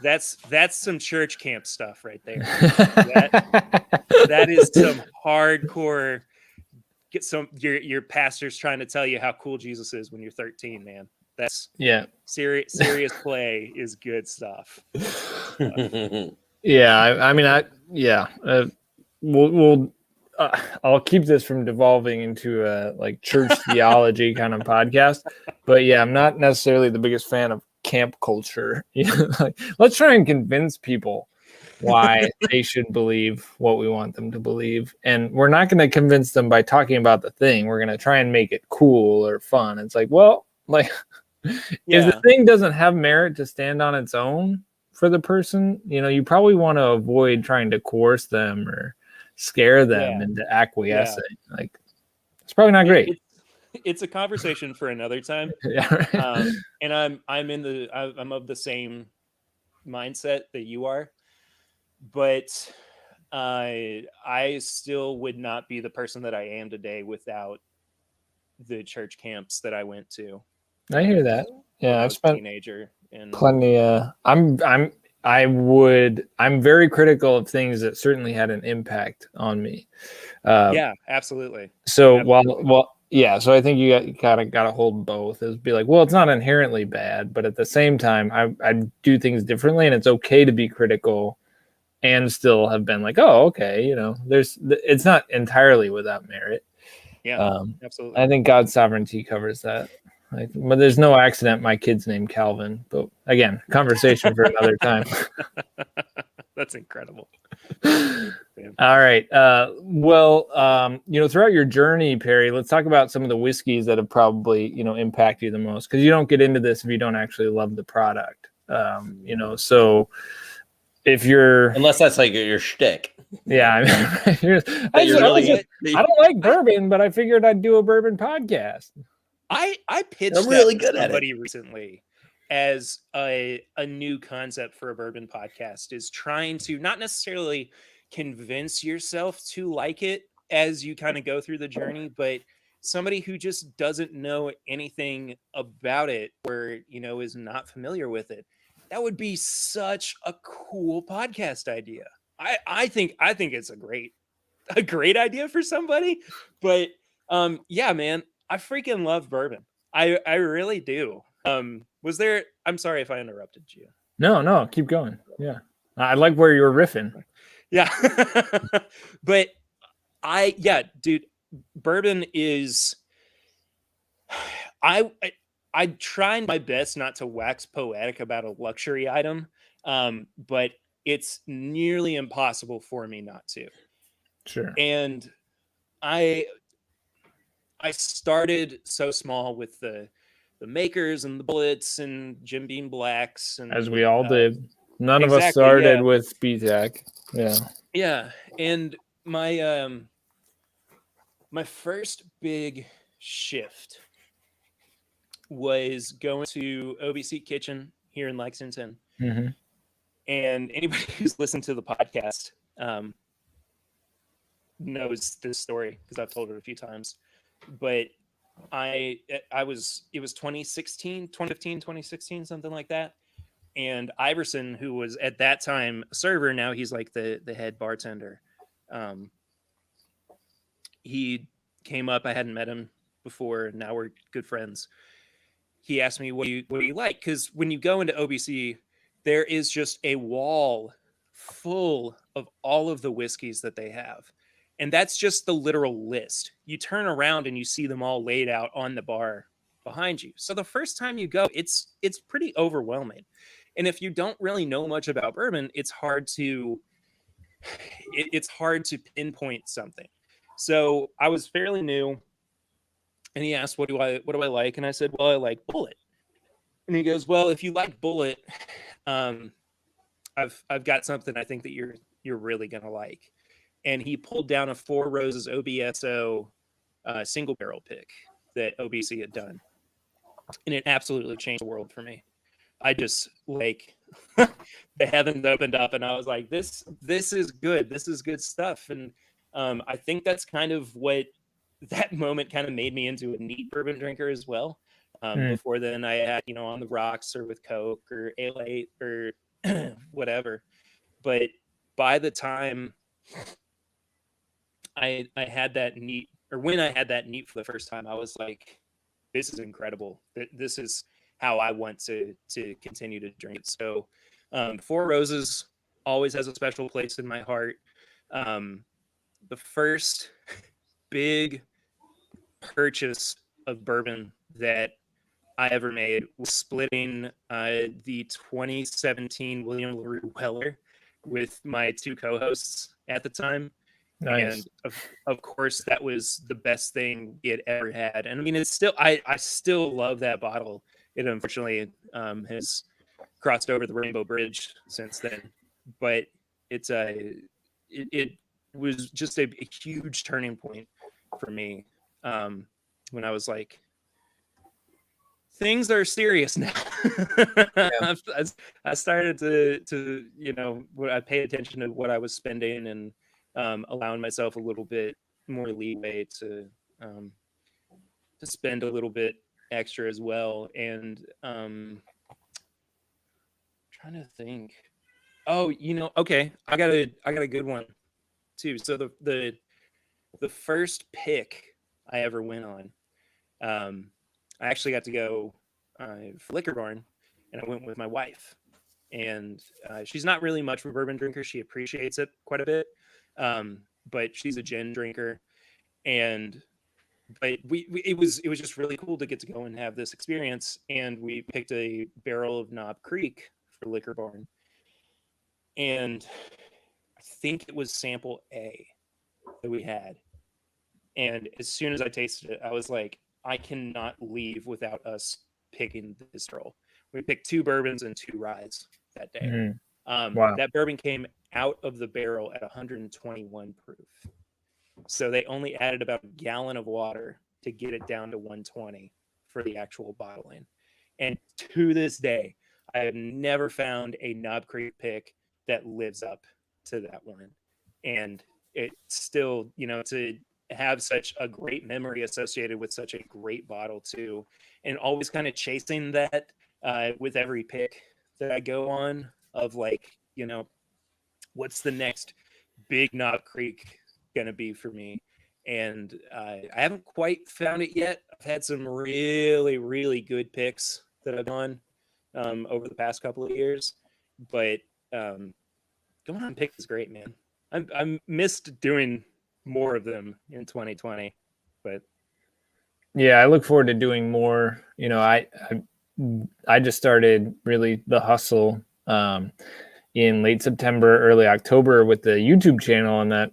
That's some church camp stuff right there. That is some hardcore. Get some your pastor's trying to tell you how cool Jesus is when you're 13, man. That's serious play is good stuff. I'll keep this from devolving into a like church theology kind of podcast, but yeah, I'm not necessarily the biggest fan of camp culture. Like, let's try and convince people why they should believe what we want them to believe, and we're not going to convince them by talking about the thing. We're going to try and make it cool or fun. It's like, well, like if the thing doesn't have merit to stand on its own for the person, you probably want to avoid trying to coerce them or scare them into acquiescing. Like, it's probably not great. It's a conversation for another time. And I'm of the same mindset that you are, but I still would not be the person that I am today without the church camps that I went to. I hear that. Yeah, I've spent teenager and plenty. I'm very critical of things that certainly had an impact on me. Yeah, absolutely. So so I think you got to hold both. Is be like, well, it's not inherently bad, but at the same time, I do things differently, and it's okay to be critical and still have been like, oh, okay, it's not entirely without merit. Yeah, absolutely. I think God's sovereignty covers that. Like, but there's no accident my kid's named Calvin. But again, conversation for another time. That's incredible. All right. Throughout your journey, Perry, let's talk about some of the whiskeys that have probably, impact you the most, because you don't get into this if you don't actually love the product. So if you're, unless that's like your shtick. Yeah, I don't like bourbon, but I figured I'd do a bourbon podcast. I pitched really good at somebody recently as a new concept for a bourbon podcast, is trying to not necessarily convince yourself to like it as you kind of go through the journey, but somebody who just doesn't know anything about it or, is not familiar with it. That would be such a cool podcast idea. I think it's a great idea for somebody, but yeah, man, I freaking love bourbon. I really do. I'm sorry if I interrupted you. No, keep going. Yeah. I like where you were riffing. Yeah. But dude, bourbon is, I try my best not to wax poetic about a luxury item. But it's nearly impossible for me not to. Sure. And I started so small with the makers and the bullets and Jim Beam Blacks, and as we all did. None of us started with BTAC. Yeah. Yeah. And my my first big shift was going to OBC Kitchen here in Lexington. Mm-hmm. And anybody who's listened to the podcast knows this story because I've told it a few times. But it was 2015, 2016, something like that. And Iverson, who was at that time a server, now he's like the head bartender. He came up. I hadn't met him before. Now we're good friends. he asked me, what do you like? Because when you go into OBC, there is just a wall full of all of the whiskeys that they have. And that's just the literal list. You turn around and you see them all laid out on the bar behind you. So the first time you go, it's pretty overwhelming. And if you don't really know much about bourbon, it's hard to pinpoint something. So I was fairly new, and he asked, what do I like? And I said, well, I like Bullet. And he goes, well, if you like Bullet, I've got something I think that you're really gonna like. And he pulled down a Four Roses OBSO single barrel pick that OBC had done, and it absolutely changed the world for me. I just like the heavens opened up, and I was like, this is good. This is good stuff. And I think that's kind of what that moment kind of made me into a neat bourbon drinker as well. Before then, I had, on the rocks or with Coke or Ale 8 or whatever. But by the time I had that neat, or when I had that neat for the first time, I was like, this is incredible. This is how I want to continue to drink it. So Four Roses always has a special place in my heart. The first big purchase of bourbon that I ever made was splitting the 2017 William LaRue Weller with my two co-hosts at the time. Nice. And of course, that was the best thing it ever had. And I mean, it's still, I still love that bottle. It unfortunately has crossed over the Rainbow Bridge since then, but it was just a huge turning point for me when I was like, things are serious now. Yeah. I started to I paid attention to what I was spending and allowing myself a little bit more leeway to spend a little bit extra as well. And trying to think. Oh, okay. I got a good one too. So the first pick I ever went on, I actually got to go for Liquor Barn, and I went with my wife. And she's not really much of a bourbon drinker. She appreciates it quite a bit, but she's a gin drinker. But it was just really cool to get to go and have this experience. And we picked a barrel of Knob Creek for Liquor Barn, and I think it was sample A that we had. And as soon as I tasted it, I was like, I cannot leave without us picking this barrel. We picked 2 bourbons and 2 ryes that day. Mm-hmm. Wow. That bourbon came out of the barrel at 121 proof. So they only added about a gallon of water to get it down to 120 for the actual bottling. And to this day, I have never found a Knob Creek pick that lives up to that one. And it's still, to have such a great memory associated with such a great bottle too, and always kind of chasing that with every pick that I go on of like, what's the next big Knob Creek gonna be for me? And I haven't quite found it yet. I've had some really, really good picks that I've done over the past couple of years, but going on pick is great, man. I missed doing more of them in 2020, but yeah, I look forward to doing more. I just started really the hustle in late September, early October with the YouTube channel, and that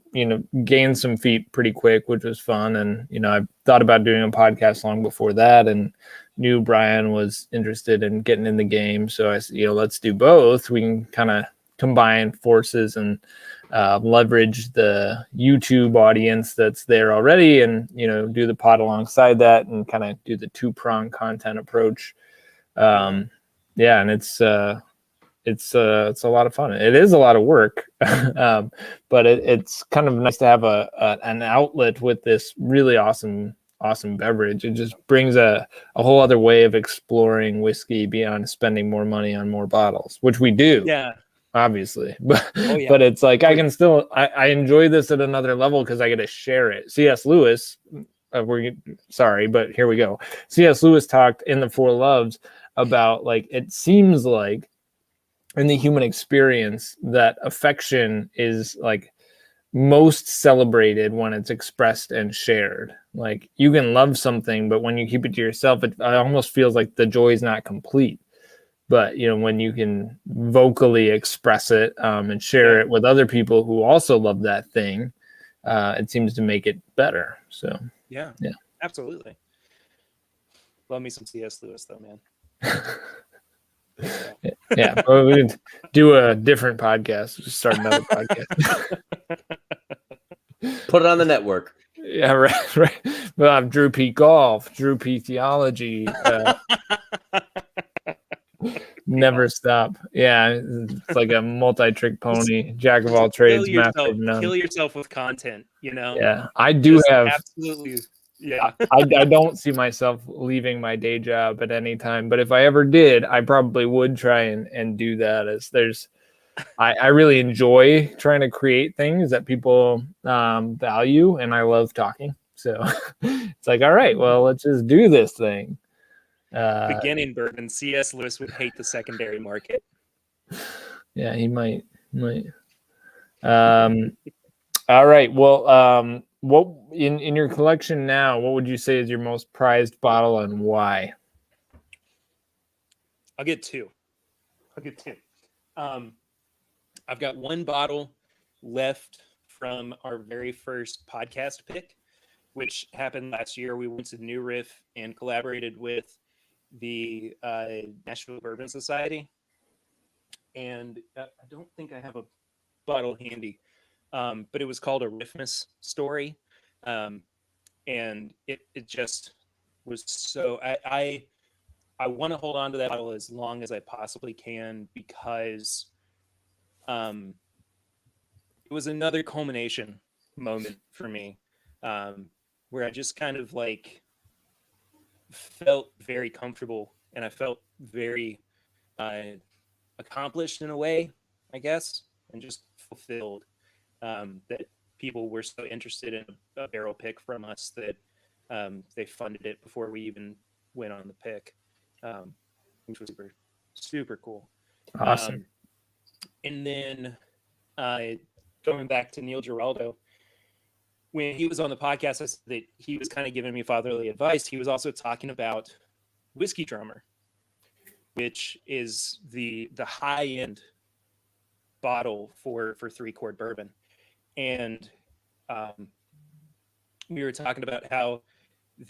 gained some feet pretty quick, which was fun. And I thought about doing a podcast long before that, and knew Brian was interested in getting in the game, so I said, let's do both. We can kind of combine forces and leverage the YouTube audience that's there already, and do the pod alongside that, and kind of do the 2-prong content approach. And it's a lot of fun. It is a lot of work, but it's kind of nice to have an outlet with this really awesome beverage. It just brings a whole other way of exploring whiskey beyond spending more money on more bottles, which we do. Yeah. Obviously, but it's like I can still I enjoy this at another level because I get to share it. C.S. Lewis, sorry, but here we go. C.S. Lewis talked in The Four Loves about like, it seems like in the human experience that affection is like most celebrated when it's expressed and shared. Like you can love something, but when you keep it to yourself, it almost feels like the joy is not complete. But when you can vocally express it and share it with other people who also love that thing, it seems to make it better. So yeah, absolutely. Love me some C.S. Lewis though, man. Yeah, but we didn't do a different podcast. Just start another podcast. Put it on the network. Yeah, right. Well, I'm Drew P. Golf, Drew P. Theology. Never stop. Yeah, it's like a multi-trick pony, jack of all trades, master of none. Kill yourself with content, Yeah, I do have absolutely. Yeah, I don't see myself leaving my day job at any time, but if I ever did, I probably would try and do that. I really enjoy trying to create things that people value, and I love talking. So it's like, all right, well, let's just do this thing. Beginning bourbon, C.S. Lewis would hate the secondary market. Yeah, he might. All right. Well, what in your collection now, what would you say is your most prized bottle and why? I'll get two. I've got one bottle left from our very first podcast pick, which happened last year. We went to New Riff and collaborated with the Nashville Bourbon Society. And I don't think I have a bottle handy, but it was called a Riffmas story. And it just was so, I want to hold on to that bottle as long as I possibly can, because it was another culmination moment for me, where I just kind of like felt very comfortable, and I felt very accomplished in a way, I guess, and just fulfilled, that people were so interested in a barrel pick from us that they funded it before we even went on the pick, which was super, super cool. Awesome. And then going back to Neil Giraldo, when he was on the podcast, I said that he was kind of giving me fatherly advice. He was also talking about Whiskey Drummer, which is the high end bottle for 3-quart bourbon. And we were talking about how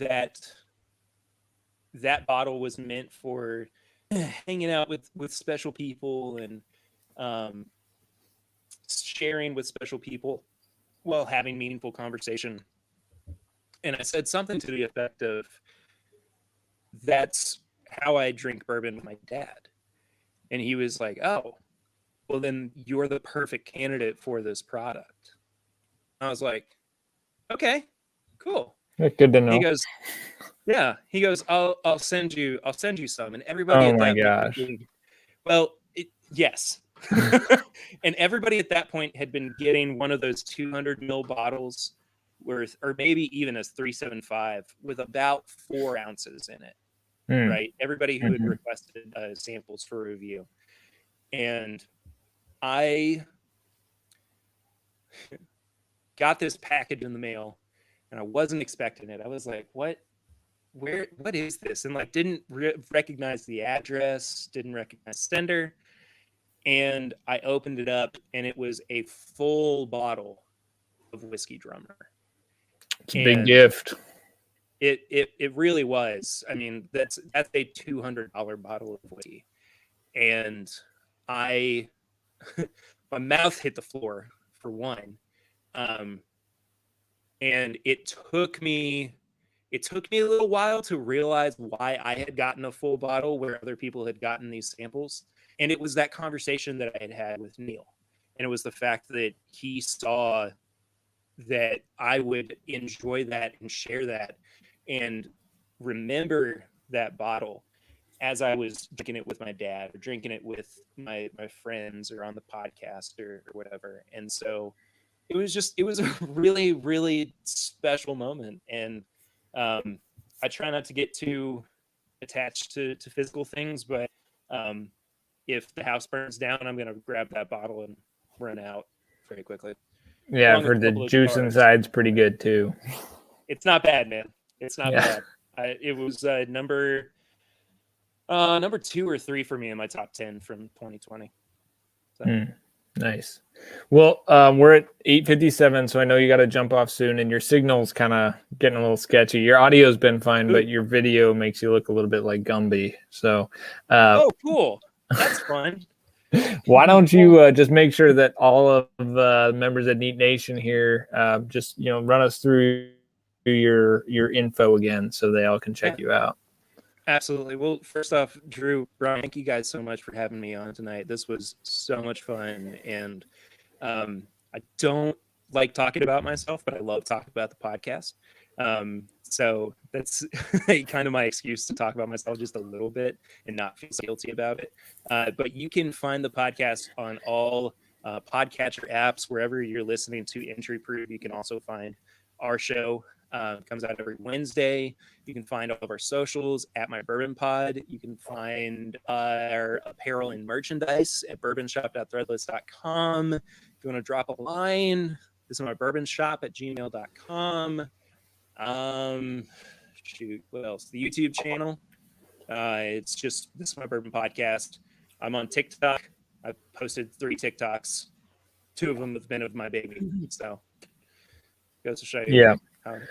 that bottle was meant for hanging out with special people and sharing with special people while having meaningful conversation. And I said something to the effect of, that's how I drink bourbon with my dad. And he was like, oh, well, then you're the perfect candidate for this product. I was like, okay, cool. Good to know. He goes, yeah. He goes, I'll send you some. And everybody at that point, well, yes. And everybody at that point had been getting one of those 200 ml bottles worth, or maybe even as 375 with about 4 ounces in it. Right. Everybody who had requested samples for review. And I got this package in the mail and I wasn't expecting it. I was like, what is this? And like, didn't recognize the address, didn't recognize sender. And I opened it up and it was a full bottle of Whiskey Drummer. It's a big gift. It really was. I mean, that's a $200 bottle of whiskey. And my mouth hit the floor for one. And it took me a little while to realize why I had gotten a full bottle where other people had gotten these samples. And it was that conversation that I had with Neil. And it was the fact that he saw that I would enjoy that and share that and remember that bottle as I was drinking it with my dad or drinking it with my friends or on the podcast or whatever. And so it was a really, really special moment. And I try not to get too attached to physical things, but if the house burns down, I'm going to grab that bottle and run out very quickly. Yeah, for the juice inside's pretty good too. It's not bad, man. It's not bad. It was number 2 or 3 for me in my top 10 from 2020. So. Nice. Well, we're at 8:57, so I know you got to jump off soon, and your signal's kind of getting a little sketchy. Your audio's been fine, but your video makes you look a little bit like Gumby. So, oh, cool. That's fun. Why don't you just make sure that all of the members of Neat Nation here just run us through your info again, so they all can check you out. Absolutely. Well, first off, Drew, Brian, thank you guys so much for having me on tonight. This was so much fun. And I don't like talking about myself, but I love talking about the podcast. So that's kind of my excuse to talk about myself just a little bit and not feel guilty about it. But you can find the podcast on all podcatcher apps, wherever you're listening to Entry Proof. You can also find our show. Comes out every Wednesday. You can find all of our socials at My Bourbon Pod. You can find our apparel and merchandise at bourbonshop.threadless.com. If you want to drop a line, this is mybourbonshop@gmail.com. What else? The YouTube channel. It's just This is My Bourbon Podcast. I'm on TikTok. I've posted 3 TikToks. 2 of them have been of my baby. So goes to show you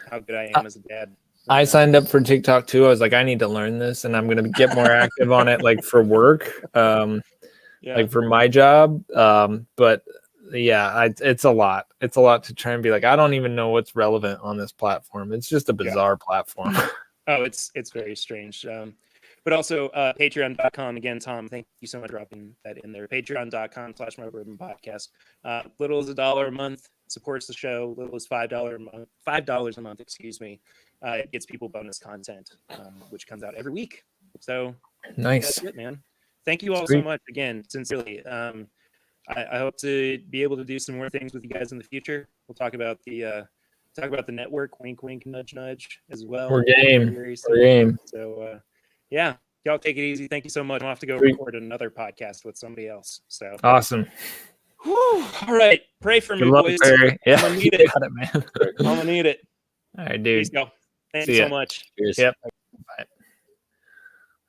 how good I am as a dad. I signed up for TikTok too. I was like, I need to learn this, and I'm going to get more active on it, like for work, like for my job. But yeah, it's a lot. It's a lot to try and be like, I don't even know what's relevant on this platform. It's just a bizarre platform. Oh, it's very strange. But also patreon.com. Again, Tom, thank you so much for dropping that in there. Patreon.com/My Bourbon Podcast. Little as $1 a month supports the show. Little as $5 a month. $5 a month, excuse me. It gets people bonus content, which comes out every week. So nice, that's it, man. Thank you all so much again, sincerely. I hope to be able to do some more things with you guys in the future. We'll talk about the network, wink, wink, nudge, nudge, as well. We're game. We're game. So yeah, y'all take it easy. Thank you so much. I'll have to go record another podcast with somebody else. So awesome. Whew. All right, pray for me, boys. Perry. Yeah, I'm gonna need it. Got it, man. I'm gonna need it. All right, dude. Please go. Thank you so much. Cheers. Yep. Bye.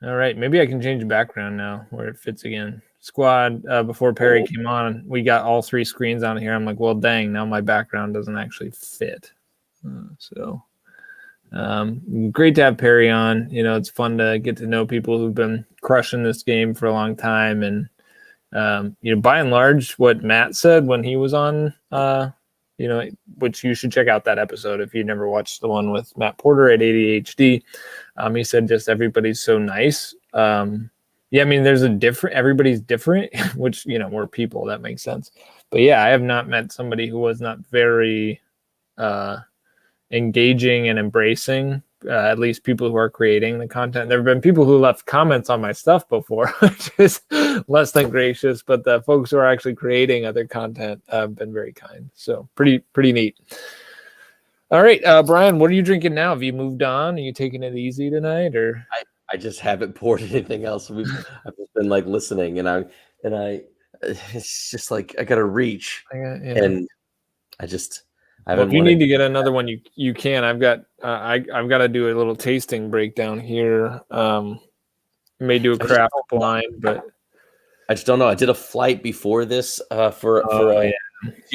All right, maybe I can change the background now where it fits again. Squad, before Perry came on, we got all 3 screens on here. I'm like, well, dang, now my background doesn't actually fit. Great to have Perry on. It's fun to get to know people who've been crushing this game for a long time. And, by and large, what Matt said when he was on, which you should check out that episode if you never watched the one with Matt Porter at ADHD. He said just everybody's so nice. Yeah, I mean, everybody's different, which, we're people, that makes sense. But yeah, I have not met somebody who was not very engaging and embracing, at least people who are creating the content. There have been people who left comments on my stuff before, which is less than gracious, but the folks who are actually creating other content have been very kind. So pretty neat. All right, Brian, what are you drinking now? Have you moved on? Are you taking it easy tonight, or? I just haven't poured anything else. I've just been like listening, and I it's just like I gotta reach, and I just. Well, if you need to get another one, you can. I've got I've got to do a little tasting breakdown here. May do a craft blind, but I just don't know. I did a flight before this for a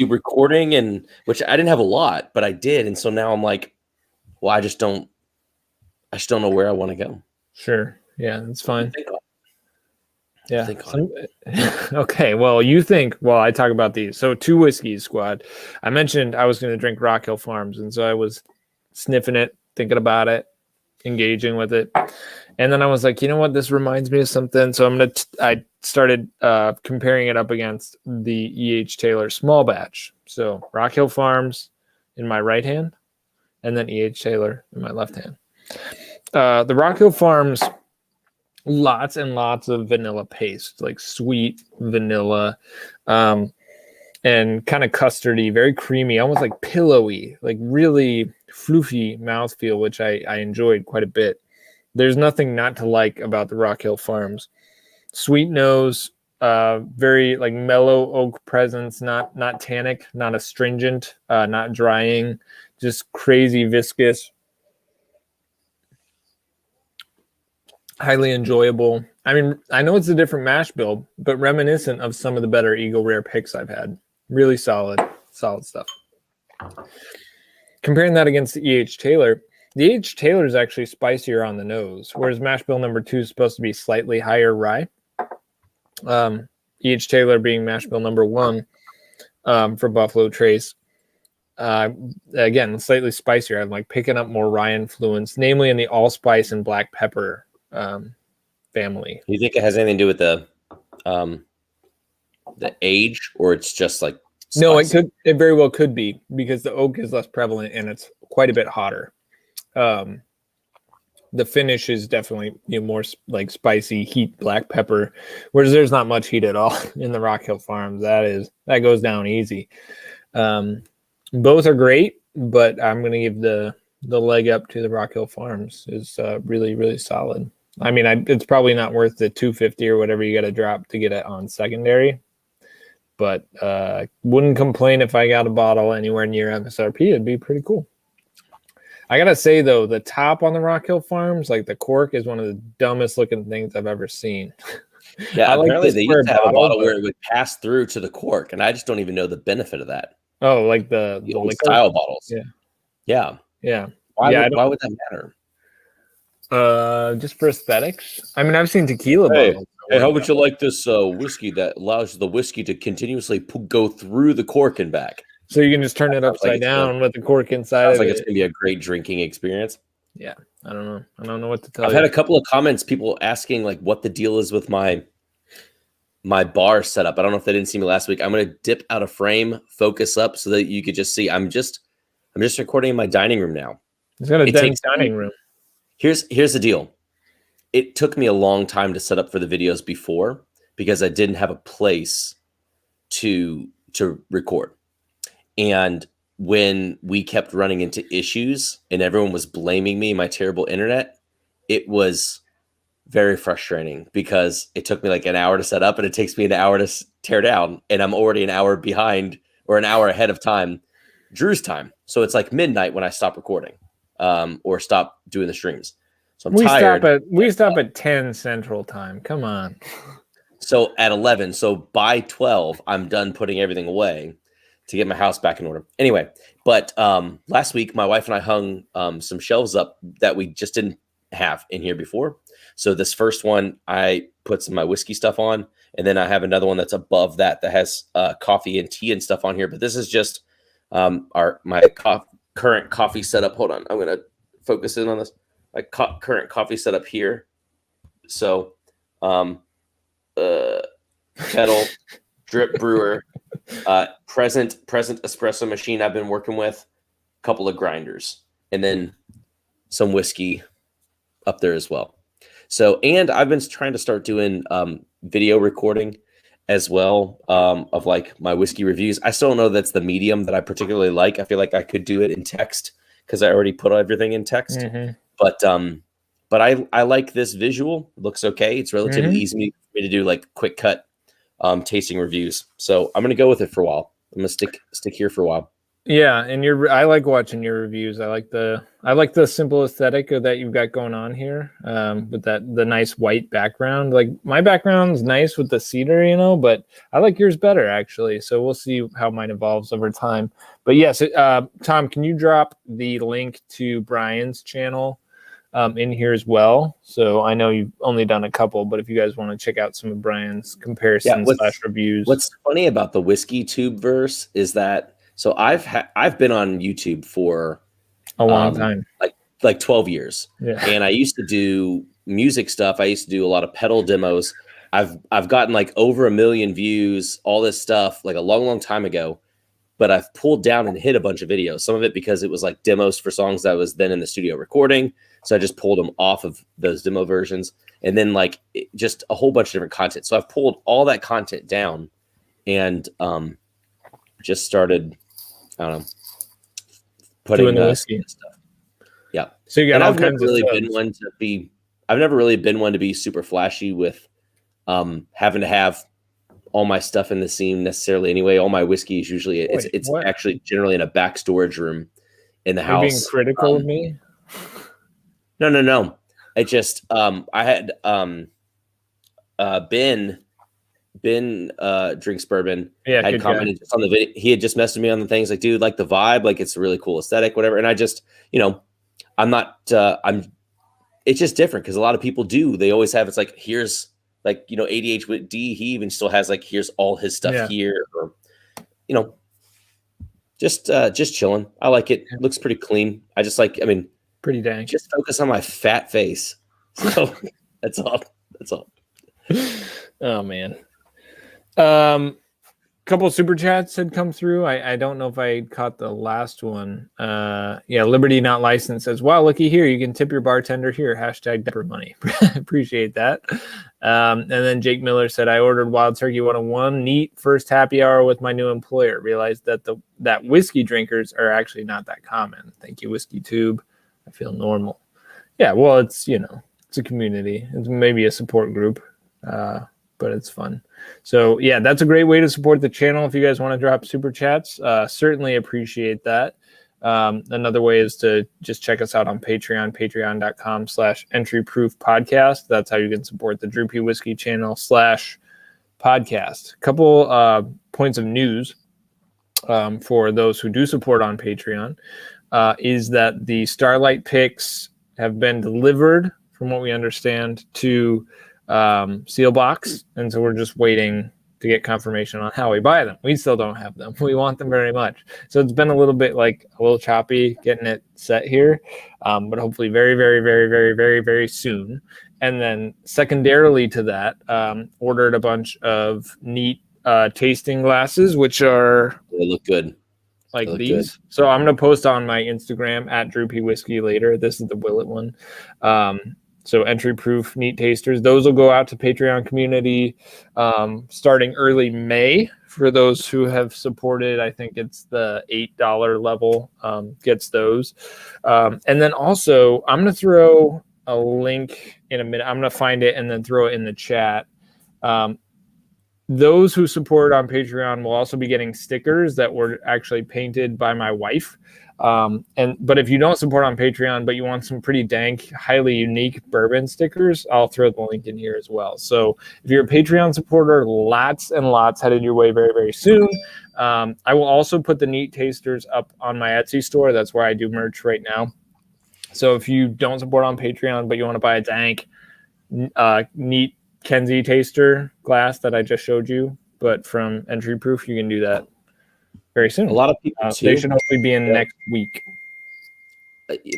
recording, and which I didn't have a lot, but I did, and so now I'm like, well, I just don't know where I want to go. Sure. Yeah, that's fine. Yeah. Okay. Well, you think while I talk about these. So 2 whiskeys, squad. I mentioned I was going to drink Rock Hill Farms, and so I was sniffing it, thinking about it, engaging with it, and then I was like, you know what? This reminds me of something. So I started comparing it up against the E.H. Taylor small batch. So Rock Hill Farms in my right hand, and then E.H. Taylor in my left hand. The Rock Hill Farms. Lots and lots of vanilla paste, like sweet vanilla, and kind of custardy, very creamy, almost like pillowy, like really floofy mouthfeel, which I enjoyed quite a bit. There's nothing not to like about the Rock Hill Farms. Sweet nose, very like mellow oak presence, not tannic, not astringent, not drying, just crazy viscous. Highly enjoyable. I mean, I know it's a different mash bill, but reminiscent of some of the better Eagle Rare picks I've had. Really solid stuff. Comparing that against the E.H. Taylor, the E.H. Taylor is actually spicier on the nose, whereas mash bill number 2 is supposed to be slightly higher rye. E.H. Taylor being mash bill number 1 for Buffalo Trace. Again, slightly spicier. I'm like picking up more rye influence, namely in the allspice and black pepper family. Do you think it has anything to do with the age, or it's just like spicy? No, it very well could be, because the oak is less prevalent and it's quite a bit hotter. The finish is definitely more like spicy heat black pepper, whereas there's not much heat at all in the Rock Hill Farms. That goes down easy. Both are great, but I'm going to give the leg up to the Rock Hill Farms. Is really, really solid. I mean, it's probably not worth the $250 or whatever you got to drop to get it on secondary, but wouldn't complain if I got a bottle anywhere near MSRP. It'd be pretty cool. I gotta say though, the top on the Rock Hill Farms, like the cork, is one of the dumbest looking things I've ever seen. Yeah, apparently they used to have a bottle where it would pass through to the cork, and I just don't even know the benefit of that. Oh, like the old style bottles. Yeah. Why would that matter? Just for aesthetics. I mean, I've seen tequila bottles. Hey, how would you like this whiskey that allows the whiskey to continuously go through the cork and back? So you can just turn it upside down with the cork inside. Sounds like it's gonna be a great drinking experience. Yeah, I don't know. I don't know what to tell you. I've had a couple of comments, people asking like what the deal is with my bar setup. I don't know if they didn't see me last week. I'm gonna dip out of frame, focus up so that you could just see. I'm just recording in my dining room now. It's got a dining room. Here's the deal. It took me a long time to set up for the videos before because I didn't have a place to record. And when we kept running into issues and everyone was blaming me, my terrible internet, it was very frustrating because it took me like an hour to set up and it takes me an hour to tear down. And I'm already an hour behind or an hour ahead of time, Drew's time. So it's like midnight when I stop recording or stop doing the streams. So I'm tired. We stop at 10 Central Time. Come on. So at 11. So by 12, I'm done putting everything away to get my house back in order. Anyway, but last week, my wife and I hung some shelves up that we just didn't have in here before. So this first one, I put some of my whiskey stuff on, and then I have another one that's above that has coffee and tea and stuff on here. But this is just my current coffee setup. Hold on, I'm going to focus in on this. My current coffee setup here. So kettle, drip brewer, present espresso machine I've been working with, a couple of grinders, and then some whiskey up there as well. So, and I've been trying to start doing video recording as well of like my whiskey reviews. I still don't know that's the medium that I particularly like. I feel like I could do it in text because I already put everything in text. Mm-hmm. But I like this visual. It looks okay. It's relatively easy for me to do like quick cut tasting reviews. So I'm gonna go with it for a while. I'm gonna stick here for a while. Yeah, and I like watching your reviews. I like the simple aesthetic that you've got going on here, with the nice white background. Like my background's nice with the cedar, but I like yours better actually. So we'll see how mine evolves over time. But yes, Tom, can you drop the link to Brian's channel in here as well? So I know you've only done a couple, but if you guys want to check out some of Brian's comparisons / reviews. What's funny about the whiskey tube verse is that. So I've been on YouTube for a long time, like 12 years. Yeah. And I used to do music stuff. I used to do a lot of pedal demos. I've gotten like over 1 million views, all this stuff like a long time ago, but I've pulled down and hit a bunch of videos. Some of it because it was like demos for songs that I was then in the studio recording. So I just pulled them off of those demo versions, and then like just a whole bunch of different content. So I've pulled all that content down and just started, I don't know, putting the whiskey stuff. Yeah. So you got and all I've never kinds of really subs. been one to be. I've never really been one to be super flashy with having to have all my stuff in the seam necessarily. Anyway, all my whiskey is usually it's what? actually generally in a back storage room in the Are house. you being critical of me? No. It just I had Ben drinks bourbon. Yeah, had commented just on the video. He had just messaged me on the things like, dude, like the vibe, like it's a really cool aesthetic, whatever. And I just, I'm not. It's just different because a lot of people do. They always have. It's like here's like ADH with D. He even still has like here's all his stuff here, or just chilling. I like it. It looks pretty clean. I just like. I mean, pretty dang. Just focus on my fat face. So that's all. That's all. Oh man. Couple of super chats had come through. I don't know if I caught the last one. Liberty Not Licensed says, wow, looky here. You can tip your bartender here. #Dapper money. Appreciate that. And then Jake Miller said, I ordered Wild Turkey 101. Neat first happy hour with my new employer. Realized that whiskey drinkers are actually not that common. Thank you, Whiskey Tube. I feel normal. Yeah, well, it's, it's a community. It's maybe a support group. But it's fun. So yeah, that's a great way to support the channel. If you guys want to drop super chats, certainly appreciate that. Another way is to just check us out on Patreon, patreon.com/entryproofpodcast. That's how you can support the Droopy Whiskey channel /podcast. Couple points of news for those who do support on Patreon is that the Starlight picks have been delivered, from what we understand, to seal box, and so we're just waiting to get confirmation on how we buy them. We still don't have them. We want them very much, so it's been a little bit choppy getting it set here, but hopefully very, very, very, very, very, very soon. And then secondarily to that, ordered a bunch of neat tasting glasses, which are they look good like these. Good. So I'm gonna post on my Instagram @DroopyWhiskey later. This is the Willet one. So entry proof neat tasters. Those will go out to Patreon community starting early May for those who have supported. I think it's the $8 level gets those. And then also I'm going to throw a link in a minute. I'm going to find it and then throw it in the chat. Those who support on Patreon will also be getting stickers that were actually painted by my wife. But if you don't support on Patreon, but you want some pretty dank, highly unique bourbon stickers, I'll throw the link in here as well. So if you're a Patreon supporter, lots and lots headed your way very, very soon. I will also put the neat tasters up on my Etsy store. That's where I do merch right now. So if you don't support on Patreon, but you want to buy a dank, neat Kenzie taster glass that I just showed you, but from Entry Proof, you can do that very soon. A lot of people too. They should hopefully be in next week.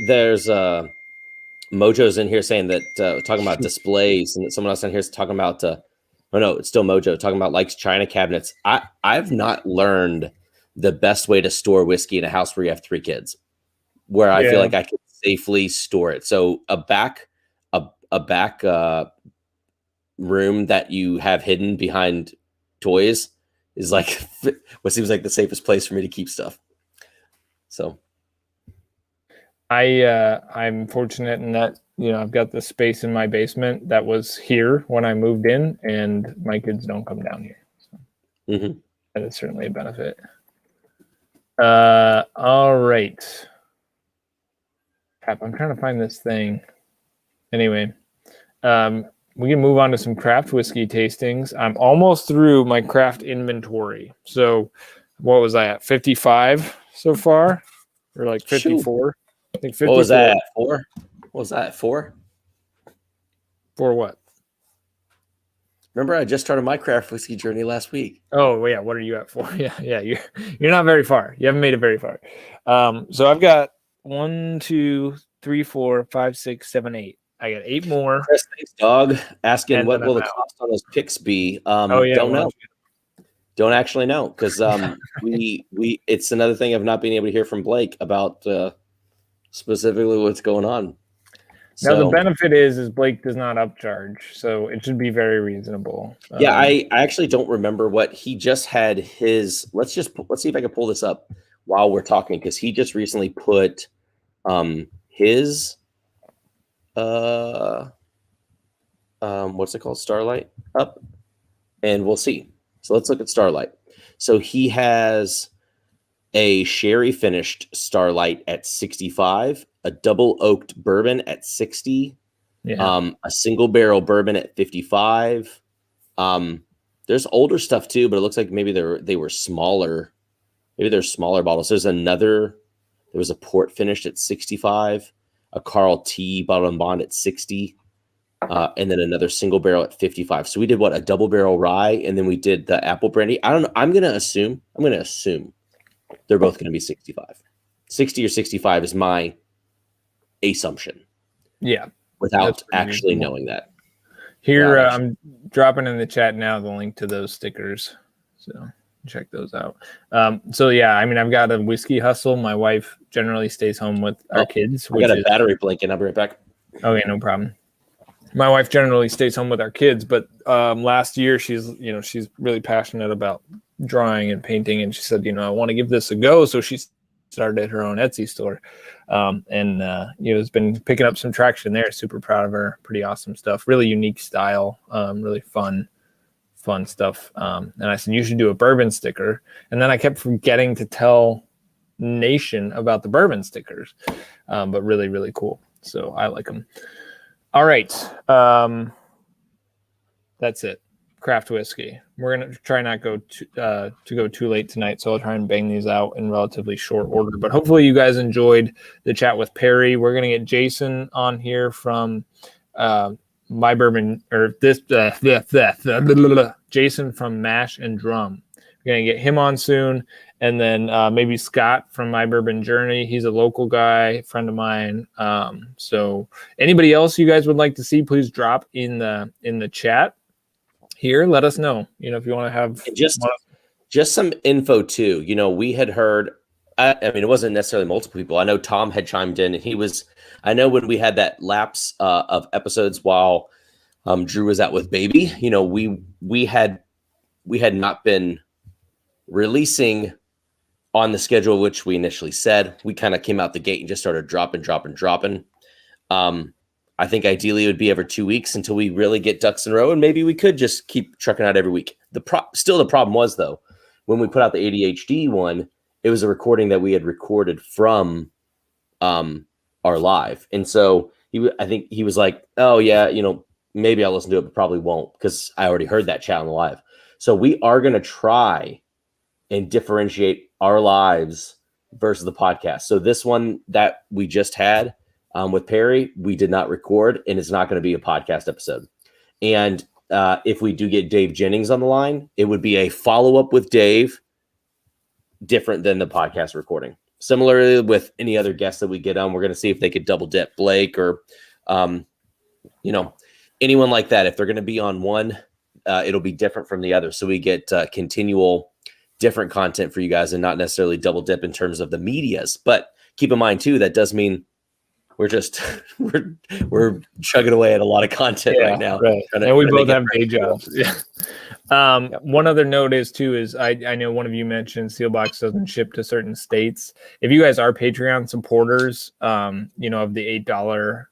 There's Mojo's in here saying that talking about displays, and someone else in here is talking about it's still Mojo talking about likes China cabinets. I've not learned the best way to store whiskey in a house where you have 3 kids, where I feel like I can safely store it. So a back room that you have hidden behind toys is like what seems like the safest place for me to keep stuff. So I'm fortunate in that, I've got the space in my basement that was here when I moved in, and my kids don't come down here. So that is certainly a benefit. All right. Crap, I'm trying to find this thing. Anyway, we can move on to some craft whiskey tastings. I'm almost through my craft inventory. So what was I at? 55 so far? Or like 54? Shoot. I think 54. What was that at? 4? What was that at? 4? For what? Remember, I just started my craft whiskey journey last week. Oh, yeah. What are you at for? Yeah. You're not very far. You haven't made it very far. So I've got 1, 2, 3, 4, 5, 6, 7, 8. I got 8 more. Chris, thanks, dog. Asking what will the cost on those picks be? Don't know. Don't actually know, because we it's another thing of not being able to hear from Blake about specifically what's going on. Now the benefit is Blake does not upcharge, so it should be very reasonable. Yeah, I actually don't remember what he just had his. Let's see if I can pull this up. while we're talking, because he just recently put his what's it called, Starlight up, and we'll see. So let's look at Starlight. So he has a sherry finished Starlight at 65, a double oaked bourbon at 60, a single barrel bourbon at 55. There's older stuff too, but it looks like maybe they were smaller. Maybe they're smaller bottles. There was a port finished at 65, a Carl T bottle and bond at 60, and then another single barrel at 55. So we did a double barrel rye, and then we did the apple brandy. I don't know. I'm gonna assume they're both gonna be 65. 60 or 65 is my assumption. Yeah. Without actually knowing that. Here, I'm dropping in the chat now the link to those stickers. So check those out. So yeah, I mean, I've got a whiskey hustle. My wife generally stays home with our kids. I got a battery blinking. I'll be right back. Okay, no problem. My wife generally stays home with our kids, but last year she's really passionate about drawing and painting, and she said, I want to give this a go. So she started her own Etsy store, and has been picking up some traction there. Super proud of her. Pretty awesome stuff. Really unique style. Really fun stuff. And I said, you should do a bourbon sticker. And then I kept forgetting to tell Nation about the bourbon stickers, but really, really cool. So I like them. All right. That's it. Craft whiskey. We're going to try not to go too late tonight. So I'll try and bang these out in relatively short order, but hopefully you guys enjoyed the chat with Perry. We're going to get Jason on here from, My Bourbon, or this Jason from Mash and Drum. We're gonna get him on soon, and then maybe Scott from My Bourbon Journey. He's a local guy, friend of mine. So anybody else you guys would like to see, please drop in the chat here. Let us know. If you want to have just some info too. We had heard. I mean, it wasn't necessarily multiple people. I know Tom had chimed in, and I know when we had that lapse of episodes while Drew was out with baby, we had not been releasing on the schedule, which we initially said. We kind of came out the gate and just started dropping. I think ideally it would be every 2 weeks until we really get ducks in a row, and maybe we could just keep trucking out every week. Still the problem was, though, when we put out the ADHD one, it was a recording that we had recorded from our live. And so I think he was like, oh yeah, maybe I'll listen to it, but probably won't, because I already heard that chat on the live. So we are going to try and differentiate our lives versus the podcast. So this one that we just had with Perry, we did not record, and it's not going to be a podcast episode. And if we do get Dave Jennings on the line, it would be a follow-up with Dave, different than the podcast recording. Similarly with any other guests that we get on, we're going to see if they could double dip Blake or, anyone like that. If they're going to be on one, it'll be different from the other. So we get continual different content for you guys and not necessarily double dip in terms of the medias. But keep in mind too, that does mean we're chugging away at a lot of content right now. Right. And we both have day jobs. Yeah. One other note is I know one of you mentioned Sealbox doesn't ship to certain states. If you guys are Patreon supporters, of the $8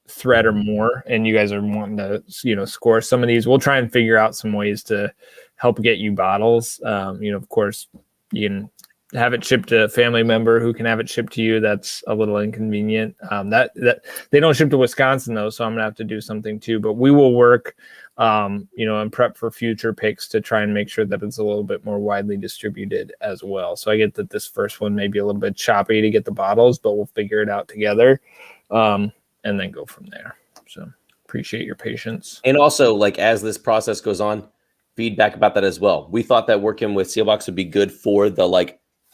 thread or more, and you guys are wanting to, score some of these, we'll try and figure out some ways to help get you bottles. Of course, you can have it shipped to a family member who can have it shipped to you. That's a little inconvenient. That they don't ship to Wisconsin though, so I'm gonna have to do something too. But we will work, and prep for future picks to try and make sure that it's a little bit more widely distributed as well. So I get that this first one may be a little bit choppy to get the bottles, but we'll figure it out together, and then go from there. So appreciate your patience. And also, as this process goes on, feedback about that as well. We thought that working with Sealbox would be good for the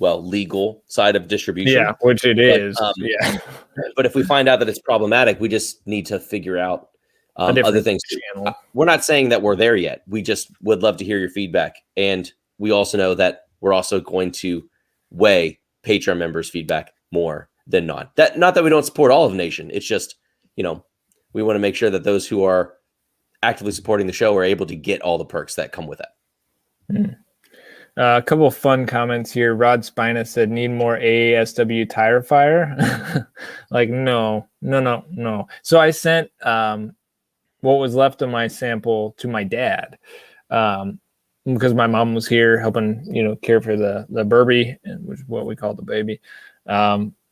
legal side of distribution. Yeah, which it is. Yeah. But if we find out that it's problematic, we just need to figure out other things. We're not saying that we're there yet. We just would love to hear your feedback. And we also know that we're also going to weigh Patreon members' feedback more than not. Not that we don't support all of Nation. It's just, we want to make sure that those who are actively supporting the show are able to get all the perks that come with it. A couple of fun comments here. Rod Spina said, need more ASW tire fire. Like, no. So I sent what was left of my sample to my dad because my mom was here helping, care for the Burby, which is what we call the baby.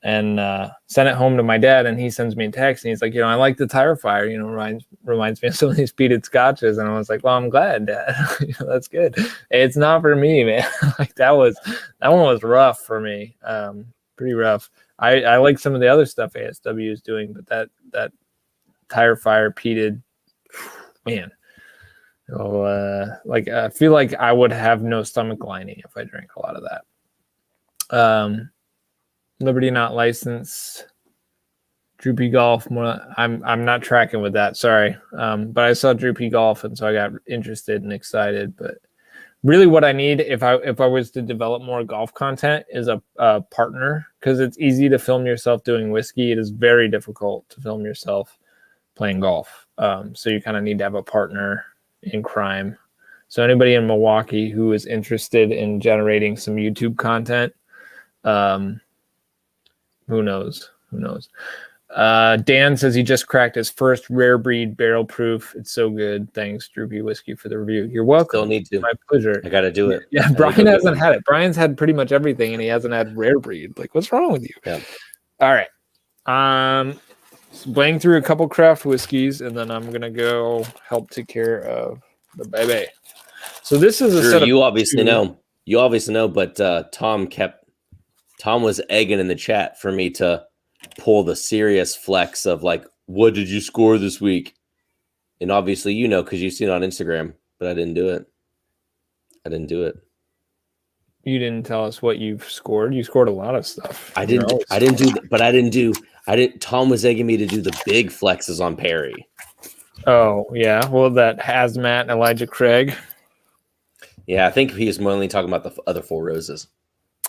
And sent it home to my dad, and he sends me a text, and he's like, I like the tire fire, reminds me of some of these peated scotches. And I was like, well, I'm glad, Dad. That's good. It's not for me, man. Like that one was rough for me. Pretty rough. I like some of the other stuff ASW is doing, but that tire fire peated, man. I feel like I would have no stomach lining if I drank a lot of that. Liberty not licensed. Droopy Golf. I'm not tracking with that. Sorry, but I saw Droopy Golf, and so I got interested and excited. But really, what I need if I was to develop more golf content is a partner, because it's easy to film yourself doing whiskey. It is very difficult to film yourself playing golf. So you kind of need to have a partner in crime. So anybody in Milwaukee who is interested in generating some YouTube content. Who knows? Dan says he just cracked his first rare breed barrel proof. It's so good. Thanks, Droopy Whiskey, for the review. You're welcome. Still need to. My pleasure. I got to do it. Yeah, Brian hasn't had it. Brian's had pretty much everything, and he hasn't had rare breed. Like, what's wrong with you? Yeah. All right. Playing through a couple craft whiskeys, and then I'm gonna go help take care of the baby. So this is a set of you obviously know, but Tom was egging in the chat for me to pull the serious flex of like, what did you score this week? And obviously, because you've seen it on Instagram, but I didn't do it. You didn't tell us what you've scored. You scored a lot of stuff. I didn't do. Tom was egging me to do the big flexes on Perry. Oh yeah. Well, that Hazmat Elijah Craig. Yeah, I think he was mainly talking about the other Four Roses.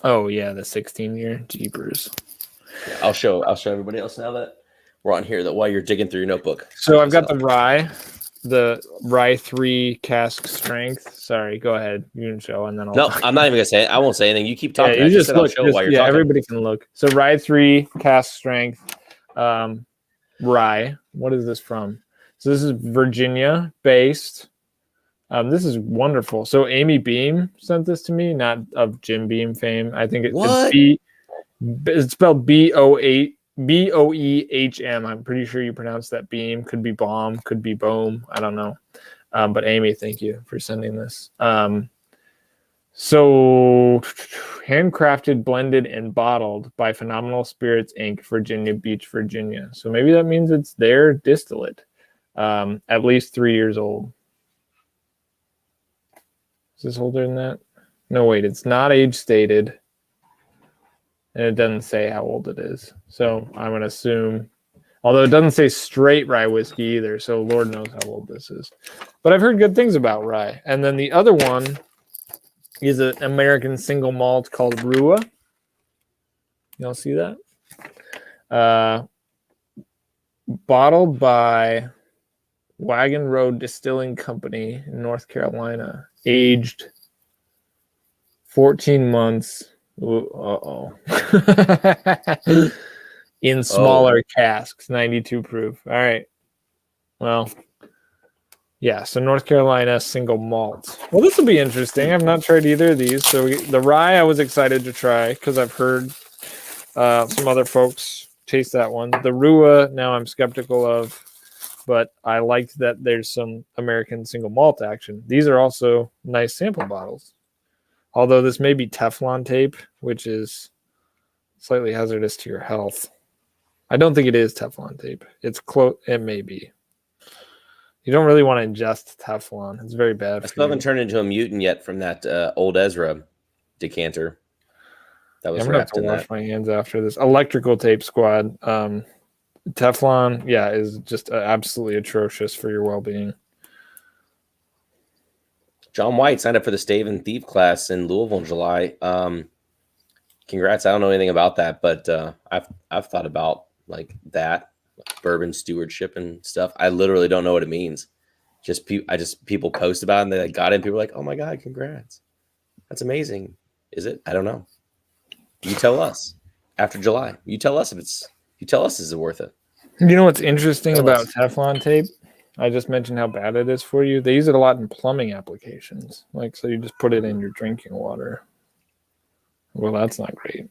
Oh yeah, the 16-year Jeepers. Yeah, I'll show everybody else now that we're on here. That while you're digging through your notebook. So I've got the rye 3 cask strength. Sorry, go ahead. You can show, and then No, I'm not even gonna say it. I won't say anything. You keep talking. Yeah, you just look. While you're talking. Everybody can look. So rye 3 cask strength, rye. What is this from? So this is Virginia based. This is wonderful. So Amy Beam sent this to me, not of Jim Beam fame. I think it's spelled Boehm. I'm pretty sure you pronounce that Beam. Could be Bomb, could be Bohm. I don't know. But Amy, thank you for sending this. So handcrafted, blended, and bottled by Phenomenal Spirits Inc., Virginia Beach, Virginia. So maybe that means it's their distillate. At least 3 years old. Is this older than that? No, wait, it's not age stated. And it doesn't say how old it is. So I'm going to assume, although it doesn't say straight rye whiskey either, so Lord knows how old this is. But I've heard good things about rye. And then the other one is an American single malt called Rua. Y'all see that? Bottled by Wagon Road Distilling Company in North Carolina. Aged 14 months. In smaller casks, 92 proof. All right. Well, yeah. So North Carolina single malt. Well, this will be interesting. I've not tried either of these. So the rye, I was excited to try because I've heard some other folks taste that one. The Rua, now I'm skeptical of. But I liked that there's some American single malt action. These are also nice sample bottles. Although this may be Teflon tape, which is slightly hazardous to your health. I don't think it is Teflon tape. It's close. It may be. You don't really want to ingest Teflon. It's very bad. I still haven't turned into a mutant yet from that old Ezra decanter. That was I'm gonna have to wash my hands after this. Electrical tape squad. Teflon, yeah, is just absolutely atrocious for your well-being. John White signed up for the Stave and Thief class in Louisville in July. Congrats. I don't know anything about that, but I've thought about like that bourbon stewardship and stuff. I literally don't know what it means. People post about it and they got it and people are like, oh my God, congrats. That's amazing. Is it? I don't know. You tell us after July. You tell us is it worth it? You know what's interesting Tell about us. Teflon tape? I just mentioned how bad it is for you. They use it a lot in plumbing applications. Like, so you just put it in your drinking water. Well, that's not great.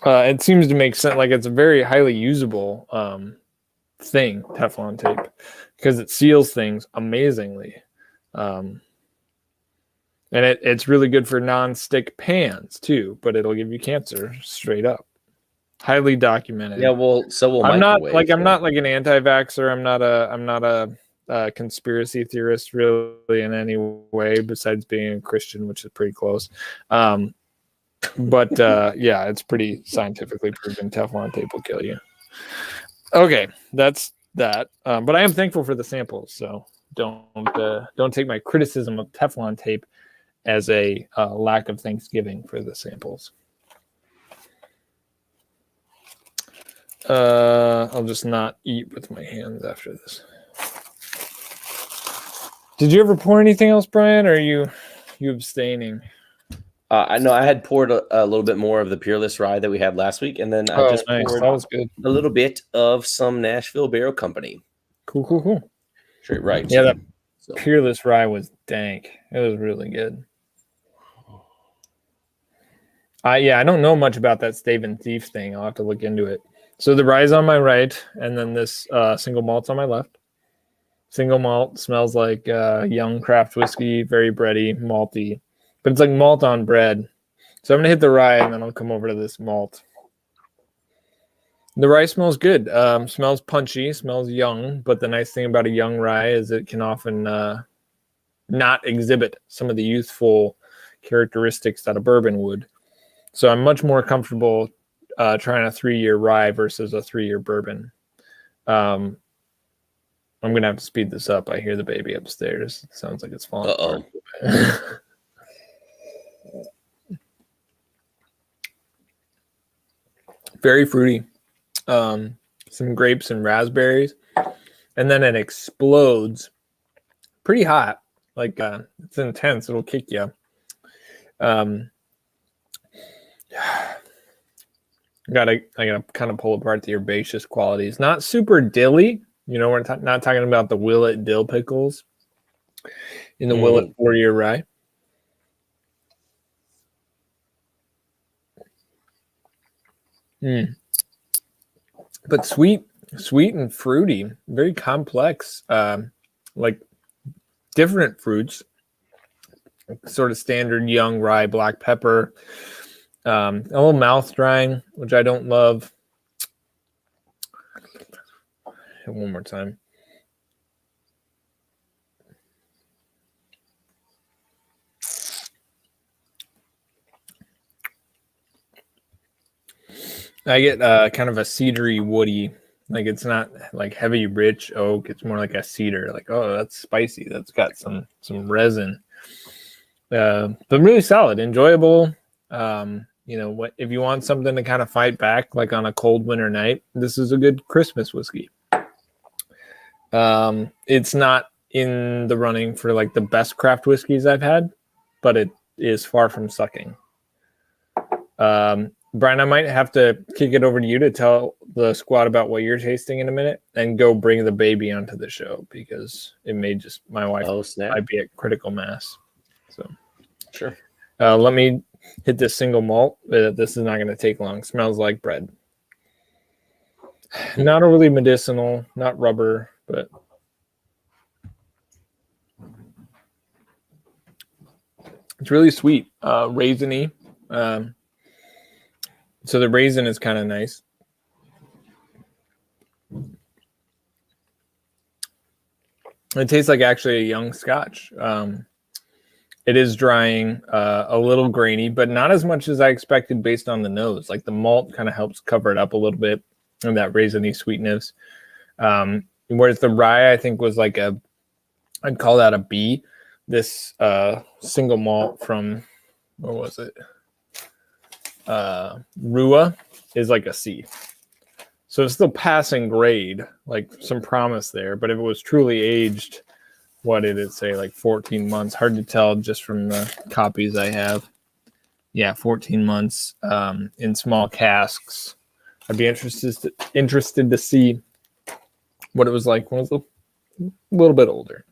It seems to make sense. Like, it's a very highly usable thing, Teflon tape, because it seals things amazingly. And it's really good for non-stick pans too, but it'll give you cancer straight up. Highly documented. Yeah, well, so will I'm not microwaves. I'm not like an anti-vaxxer. I'm not a conspiracy theorist really in any way besides being a Christian, which is pretty close. But yeah, it's pretty scientifically proven Teflon tape will kill you. Okay, that's that. But I am thankful for the samples, so don't take my criticism of Teflon tape as a lack of Thanksgiving for the samples. I'll just not eat with my hands after this. Did you ever pour anything else, Brian, or are you abstaining? I know I had poured a little bit more of the Peerless Rye that we had last week, and then I just poured That was good. a little bit of some Nashville Barrel Company. Cool. Straight right. Yeah, that Peerless Rye was dank. It was really good. I don't know much about that Stave and Thief thing. I'll have to look into it. So the rye's on my right, and then this single malt's on my left. Single malt smells like young craft whiskey, very bready, malty. But it's like malt on bread. So I'm going to hit the rye, and then I'll come over to this malt. The rye smells good. Smells punchy, smells young. But the nice thing about a young rye is it can often not exhibit some of the youthful characteristics that a bourbon would. So I'm much more comfortable trying a 3-year rye versus a 3-year bourbon. I'm going to have to speed this up. I hear the baby upstairs. It sounds like it's falling apart. Very fruity. Some grapes and raspberries. And then it explodes. Pretty hot. Like, it's intense. It'll kick you. I gotta kind of pull apart the herbaceous qualities. Not super dilly. You know, we're not talking about the Willet dill pickles in the Willet 4-year rye. But sweet and fruity, very complex, like different fruits, sort of standard young rye, black pepper, a little mouth drying, which I don't love. One more time. I get kind of a cedary, woody, like it's not like heavy, rich oak. It's more like a cedar. Like, oh, that's spicy. That's got some resin. But really solid, enjoyable. You know, what if you want something to kind of fight back, like on a cold winter night? This is a good Christmas whiskey. It's not in the running for like the best craft whiskeys I've had, but it is far from sucking. Brian, I might have to kick it over to you to tell the squad about what you're tasting in a minute and go bring the baby onto the show because it may just, my wife might be at critical mass. So, sure. Let me hit this single malt. This is not going to take long. Smells like bread. Not overly medicinal, not rubber, but it's really sweet, raisiny. So the raisin is kind of nice. It tastes like actually a young Scotch. It is drying, a little grainy, but not as much as I expected based on the nose. Like the malt kind of helps cover it up a little bit, and that raisiny sweetness. Whereas the rye, I think, was like I'd call that a B. This single malt from, what was it? Rua is like a C. So it's still passing grade, like some promise there. But if it was truly aged what did it say? Like 14 months. Hard to tell just from the copies I have. Yeah, 14 months in small casks. I'd be interested to see what it was like when it was a little bit older.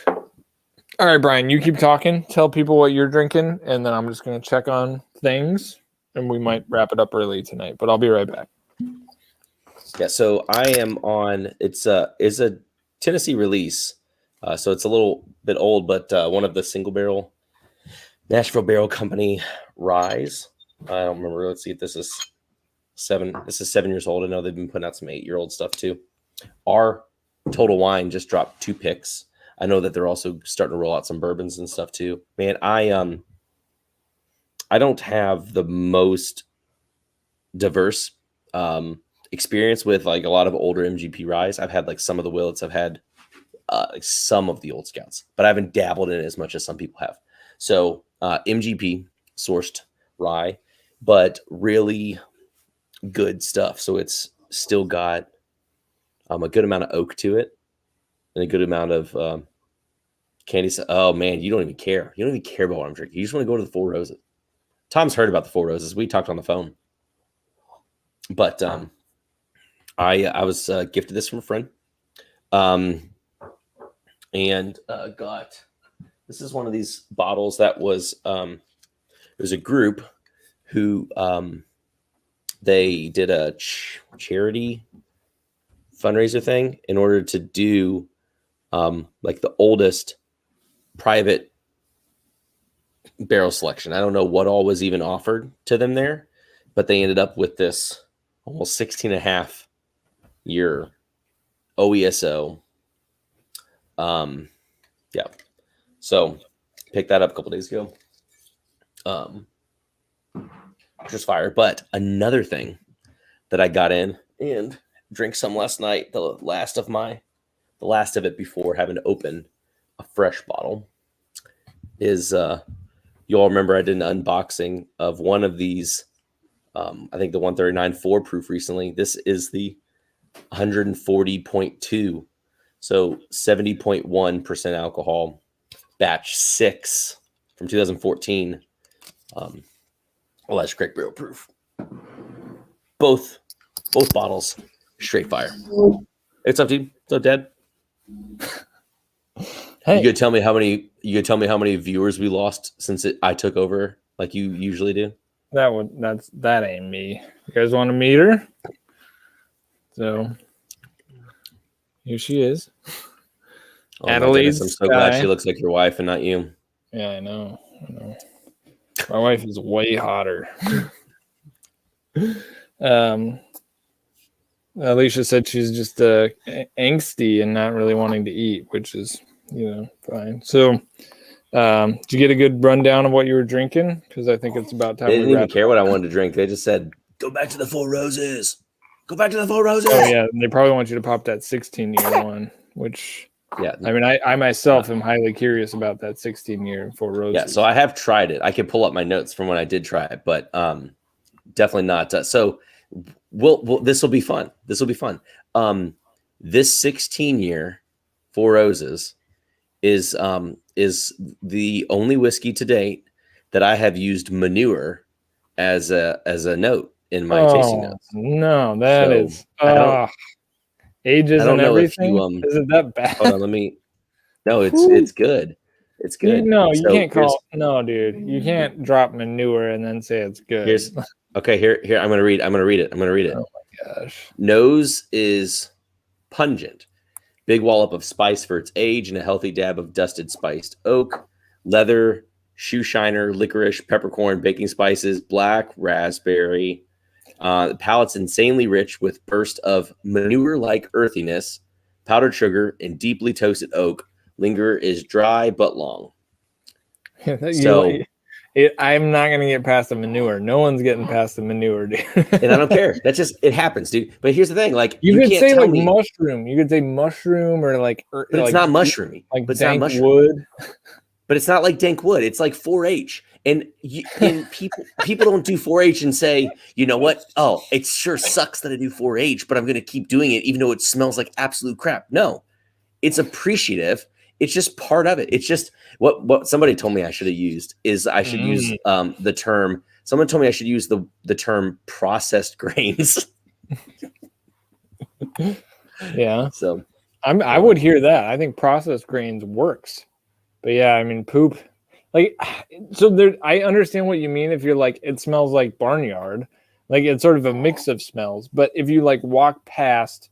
All right, Brian, you keep talking. Tell people what you're drinking, and then I'm just going to check on things, and we might wrap it up early tonight, but I'll be right back. Yeah, so I am on, it's a Tennessee release, so it's a little bit old, but one of the single barrel Nashville Barrel Company ryes. I don't remember. Let's see if this is 7 years old. I know they've been putting out some 8-year-old stuff too. Our Total Wine just dropped 2 picks. I know that they're also starting to roll out some bourbons and stuff too. Man, I don't have the most diverse experience with like a lot of older MGP ryes. I've had like some of the Willets. I've had like some of the Old Scouts, but I haven't dabbled in it as much as some people have. So MGP sourced rye, but really good stuff. So it's still got a good amount of oak to it and a good amount of candy. Oh man, you don't even care. You don't even care about what I'm drinking. You just want to go to the Four Roses. Tom's heard about the Four Roses. We talked on the phone, but I was gifted this from a friend, and got. This is one of these bottles that was there's a group who they did a charity fundraiser thing in order to do like the oldest private barrel selection. I don't know what all was even offered to them there, but they ended up with this almost 16 and a half year OESO. Yeah. So picked that up a couple days ago. Just fire. But another thing that I got in and drank some last night, the last of it before having to open a fresh bottle is you all remember I did an unboxing of one of these. I think the 139 4 proof recently. This is the 140.2, so 70.1% alcohol. Batch 6 from 2014. Elijah Craig Barrel Proof. Both bottles straight fire. It's up, dude. What's up, Dad? Hey, you could tell me how many viewers we lost since I took over, like you usually do. That ain't me. You guys want to meet her? So here she is. Oh, Adelaide's I'm so glad she looks like your wife and not you. Yeah, I know. My wife is way hotter. Alicia said she's just angsty and not really wanting to eat, which is, fine. So, did you get a good rundown of what you were drinking? Because I think it's about time. They didn't even care what I wanted to drink. They just said, "Go back to the Four Roses. Go back to the Four Roses." Oh yeah, they probably want you to pop that 16-year one, which. Yeah, I mean, I myself am highly curious about that 16-year Four Roses. Yeah, so I have tried it. I can pull up my notes from when I did try it, but definitely not. So this will be fun. This 16-year Four Roses is the only whiskey to date that I have used manure as a note in my tasting notes. No, that is. Ages and everything. Isn't that bad? Hold on, No, it's good. It's good. You can't call. No, dude, you can't drop manure and then say it's good. Here. I'm gonna read it. Oh my gosh. Nose is pungent. Big wallop of spice for its age and a healthy dab of dusted spiced oak, leather, shoe shiner, licorice, peppercorn, baking spices, black raspberry. The palate's insanely rich with burst of manure-like earthiness, powdered sugar, and deeply toasted oak. Linger is dry but long. I'm not gonna get past the manure. No one's getting past the manure, dude. And I don't care. It happens, dude. But here's the thing: like you could say like mushroom. You could say mushroom or like. But it's not mushroomy. Like but it's dank not mushroom. wood. But it's not like dank wood. It's like 4-H. And people don't do 4-H and say, you know what? Oh, it sure sucks that I do 4-H, but I'm going to keep doing it even though it smells like absolute crap. No, it's appreciative it's just part of it. It's just what somebody told me I should have used is I should use the term. Someone told me I should use the term processed grains. Yeah. So I would hear that. I think processed grains works. But yeah, I mean, poop. Like, so there, I understand what you mean if you're like, it smells like barnyard. Like, it's sort of a mix of smells. But if you like walk past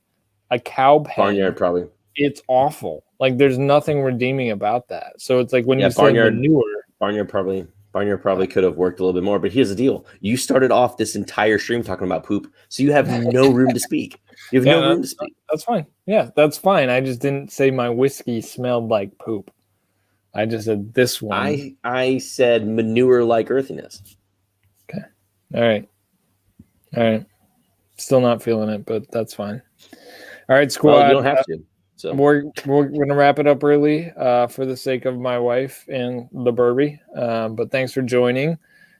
a cow pen, barnyard probably. It's awful. Like, there's nothing redeeming about that. So it's like when you say barnyard, manure. Barnyard probably could have worked a little bit more. But here's the deal. You started off this entire stream talking about poop. So you have no room to speak. You have no room to speak. That's fine. Yeah, that's fine. I just didn't say my whiskey smelled like poop. I just said this one. I said manure like earthiness. Okay. All right. Still not feeling it, but that's fine. All right, squad. Well, you don't have to. So we're going to wrap it up early for the sake of my wife and the Burby. But thanks for joining.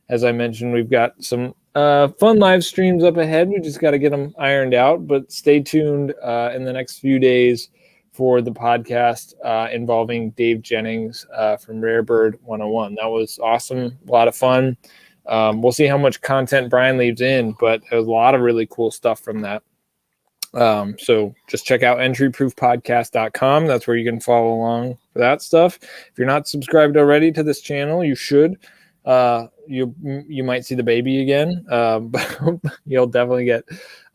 As I mentioned, we've got some fun live streams up ahead. We just got to get them ironed out. But stay tuned in the next few days for the podcast involving Dave Jennings from Rare Bird 101. That was awesome. A lot of fun. We'll see how much content Brian leaves in, but there's a lot of really cool stuff from that. So just check out entryproofpodcast.com. That's where you can follow along for that stuff. If you're not subscribed already to this channel, you should. You might see the baby again, but you'll definitely get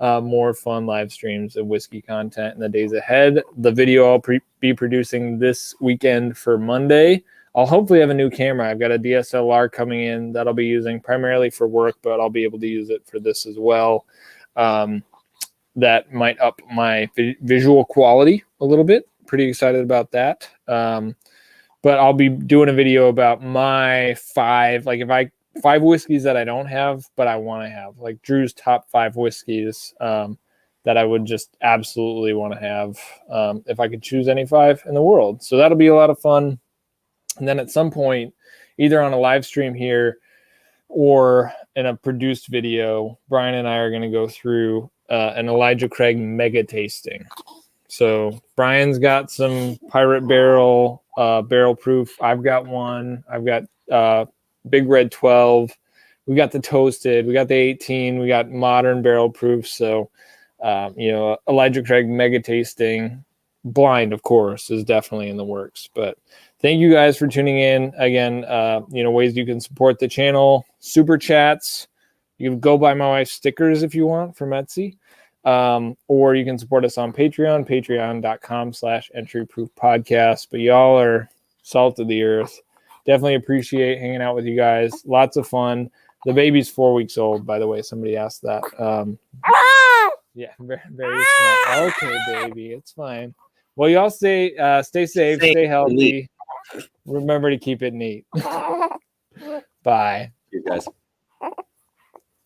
more fun live streams and whiskey content in the days ahead. The video I'll be producing this weekend for Monday. I'll hopefully have a new camera. I've got a DSLR coming in that I'll be using primarily for work, but I'll be able to use it for this as well. That might up my visual quality a little bit. Pretty excited about that. But I'll be doing a video about my five whiskeys that I don't have, but I want to have, like Drew's top 5 whiskeys that I would just absolutely want to have if I could choose any 5 in the world. So that'll be a lot of fun. And then at some point, either on a live stream here or in a produced video, Brian and I are going to go through an Elijah Craig mega tasting. So Brian's got some Pirate Barrel barrel proof. I've got one. I've got Big Red 12. We got the toasted. We got the 18. We got modern barrel proof. So, Elijah Craig mega tasting, blind, of course, is definitely in the works. But thank you guys for tuning in. Again, ways you can support the channel: super chats. You can go buy my wife's stickers if you want from Etsy. Or you can support us on Patreon, patreon.com/entryproofpodcast. But y'all are salt of the earth. Definitely appreciate hanging out with you guys. Lots of fun. The baby's 4 weeks old, by the way. Somebody asked that. Yeah, very, very small. Okay, baby, it's fine. Well, y'all stay safe, stay healthy. Remember to keep it neat. Bye. You guys.